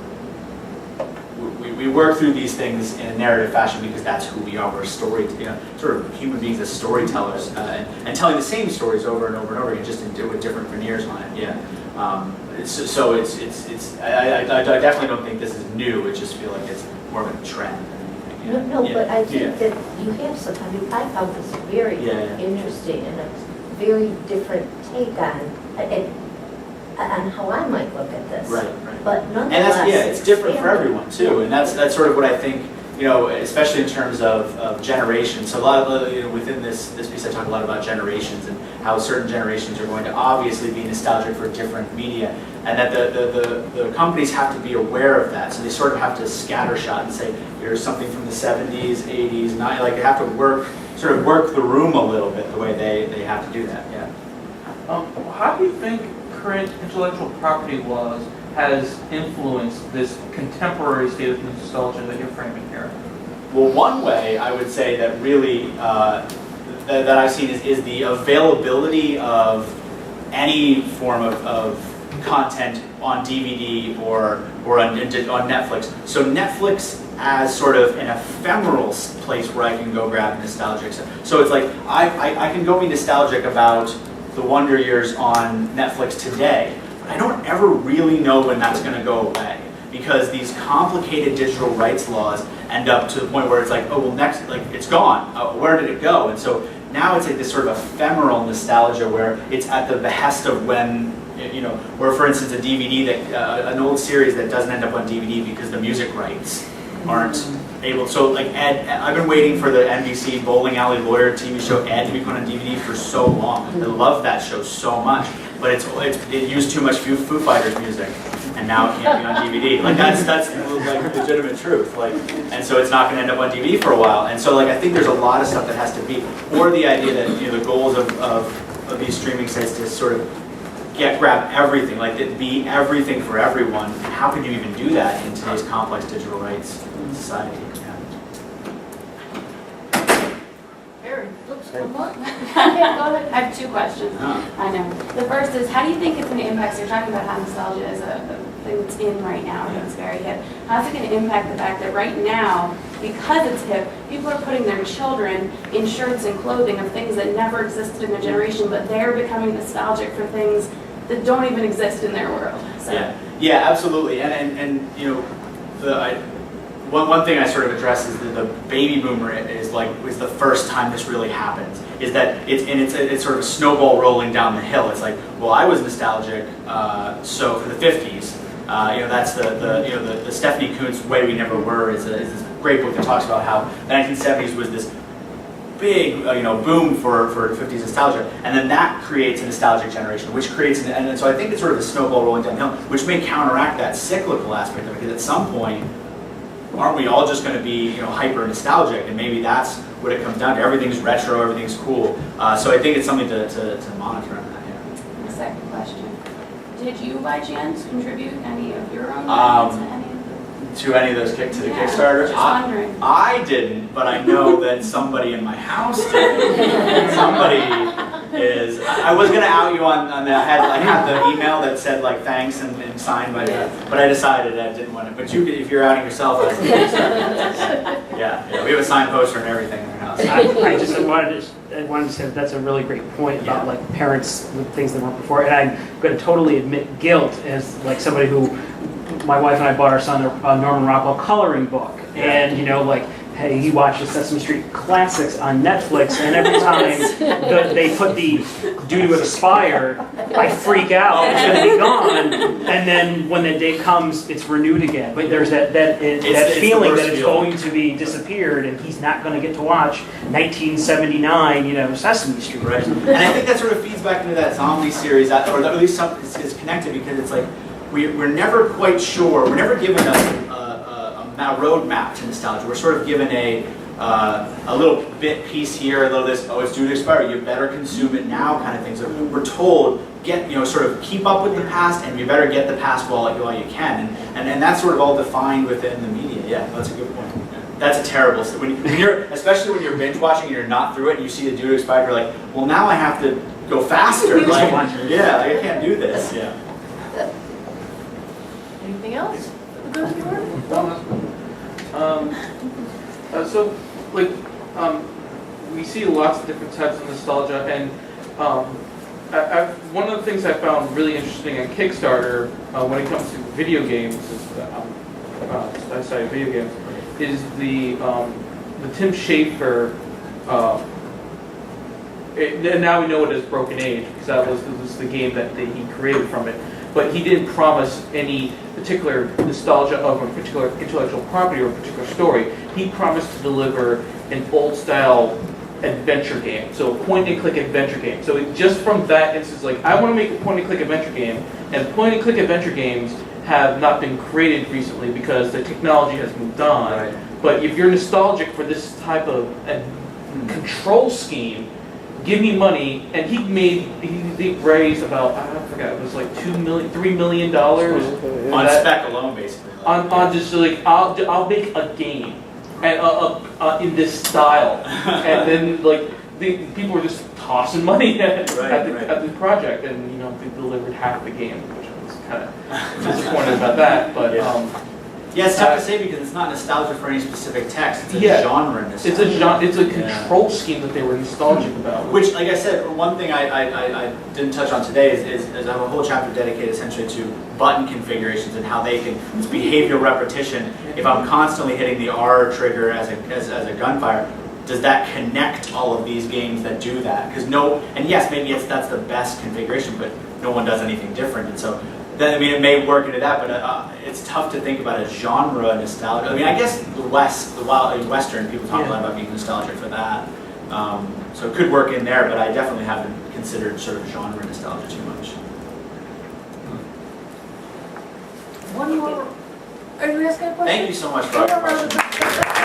we work through these things in a narrative fashion because that's who we are. We're sort of human beings as storytellers, and telling the same stories over and over and over again, just with different veneers on it. Yeah. I definitely don't think this is new. I just feel like it's more of a trend. No, but I think that you have some. I mean, I found this very interesting and a very different take on how I might look at this. Right. But nonetheless, and it's different for everyone too, and that's sort of what I think. Especially in terms of generations. So a lot of within this piece, I talk a lot about generations and how certain generations are going to obviously be nostalgic for different media, and that the companies have to be aware of that. So they sort of have to scattershot and say, here's something from the 70s, 80s, 90s. Like they have to work the room a little bit the way they have to do that. Yeah. How do you think current intellectual property laws has influenced this contemporary state of nostalgia that you're framing here? Well, one way I would say that really that I've seen is the availability of any form of content on DVD or on Netflix. So Netflix as sort of an ephemeral place where I can go grab nostalgic stuff. So it's like I can go be nostalgic about the Wonder Years on Netflix today. I don't ever really know when that's going to go away, because these complicated digital rights laws end up to the point where it's like, oh, well, next, like, it's gone. Where did it go? And so now it's like this sort of ephemeral nostalgia where it's at the behest of when, you know, where, for instance, a DVD that, an old series that doesn't end up on DVD because the music rights aren't able. So, like, Ed, I've been waiting for the NBC Bowling Alley Lawyer TV show Ed to be put on DVD for so long. I love that show so much, but it used too much Foo Fighters music, and now it can't be on DVD. Like, that's like legitimate truth. Like, and so it's not going to end up on DVD for a while. And so, like, I think there's a lot of stuff that has to be, or the idea that, you know, the goals of these streaming sites to sort of grab everything, like it be everything for everyone. How can you even do that in today's complex digital rights society? Aaron, oops, one more. I have two questions. Oh. I know. The first is, how do you think it's going to impact, so you're talking about how nostalgia is a thing that's in right now, and it's very hip. How's it going to impact the fact that right now, because it's hip, people are putting their children in shirts and clothing of things that never existed in their generation, but they're becoming nostalgic for things that don't even exist in their world. So. Yeah, absolutely. And you know, one thing I sort of address is that the baby boomer was the first time this really happens. Is that it's sort of a snowball rolling down the hill. It's like, well, I was nostalgic, so for the 50s, you know, that's the Stephanie Kuntz Way We Never Were is this great book that talks about how the 1970s was this big, you know, boom for 50s nostalgia, and then that creates a nostalgic generation, which creates, and so I think it's sort of a snowball rolling downhill, which may counteract that cyclical aspect of it, because at some point, aren't we all just going to be, you know, hyper nostalgic, and maybe that's what it comes down to. Everything's retro, everything's cool. So I think it's something to monitor on that. Yeah. The second question: did you, by chance, contribute any of your own money to any? To any of those to the Kickstarter? Just wondering. I didn't, but I know that somebody in my house did. Somebody is. I was gonna out you on that. I had the email that said like thanks and signed by but I decided I didn't want to. But you, if you're outing yourself, that's the Kickstarter. Yeah, we have a signed poster and everything in our house. I just wanted to say that's a really great point about like parents with things that weren't before, and I'm going to totally admit guilt as like somebody who, my wife and I bought our son a Norman Rockwell coloring book, and you know, like, hey, he watches Sesame Street Classics on Netflix, and every time they put the Due to Aspire, I freak out. It's going to be gone, and then when the day comes, it's renewed again. But there's that feeling that it's going to be disappeared, and he's not going to get to watch 1979, you know, Sesame Street. Right, and I think that sort of feeds back into that zombie series, or at least it's connected, because it's like we're never quite sure. We're never given a roadmap to nostalgia. We're sort of given a little bit piece here, a little this. Oh, it's due to expire. You better consume it now, kind of thing. So we're told sort of keep up with the past, and you better get the past while you can, and that's sort of all defined within the media. Yeah, that's a good point. That's a terrible. Especially when you're binge watching and you're not through it, and you see the due to expire. You're like, well, now I have to go faster. Like, yeah, I can't do this. Yeah. Anything else? So, like, we see lots of different types of nostalgia, and one of the things I found really interesting on Kickstarter when it comes to video games, I study video games, is the Tim Schafer. And now we know it as Broken Age, because that was the game that he created from it. But he didn't promise any particular nostalgia of a particular intellectual property or a particular story. He promised to deliver an old-style adventure game, so a point-and-click adventure game. So just from that instance, like, I want to make a point-and-click adventure game, and point-and-click adventure games have not been created recently because the technology has moved on. Right. But if you're nostalgic for this type of control scheme, give me money, and he raised about, I forgot, it was like $3 million On spec alone, basically. On just like, I'll make a game and in this style, and then like the people were just tossing money at the project, and you know, they delivered half the game, which I was kind of disappointed about that. But Yeah, it's tough to say because it's not nostalgia for any specific text. It's a Yeah. genre nostalgia. It's a genre, it's a Yeah. control scheme that they were nostalgic about. Which, like I said, one thing I didn't touch on today is I have a whole chapter dedicated essentially to button configurations and how they can, it's behavioral repetition. If I'm constantly hitting the R trigger as a gunfire, does that connect all of these games that do that? Because and yes, maybe that's the best configuration, but no one does anything different. And so, I mean, it may work into that, but it's tough to think about a genre nostalgia. I mean, I guess the Western, people talk a lot about being nostalgic for that. So it could work in there, but I definitely haven't considered sort of genre nostalgia too much. One more. Are you asking a question? Thank you so much for our question.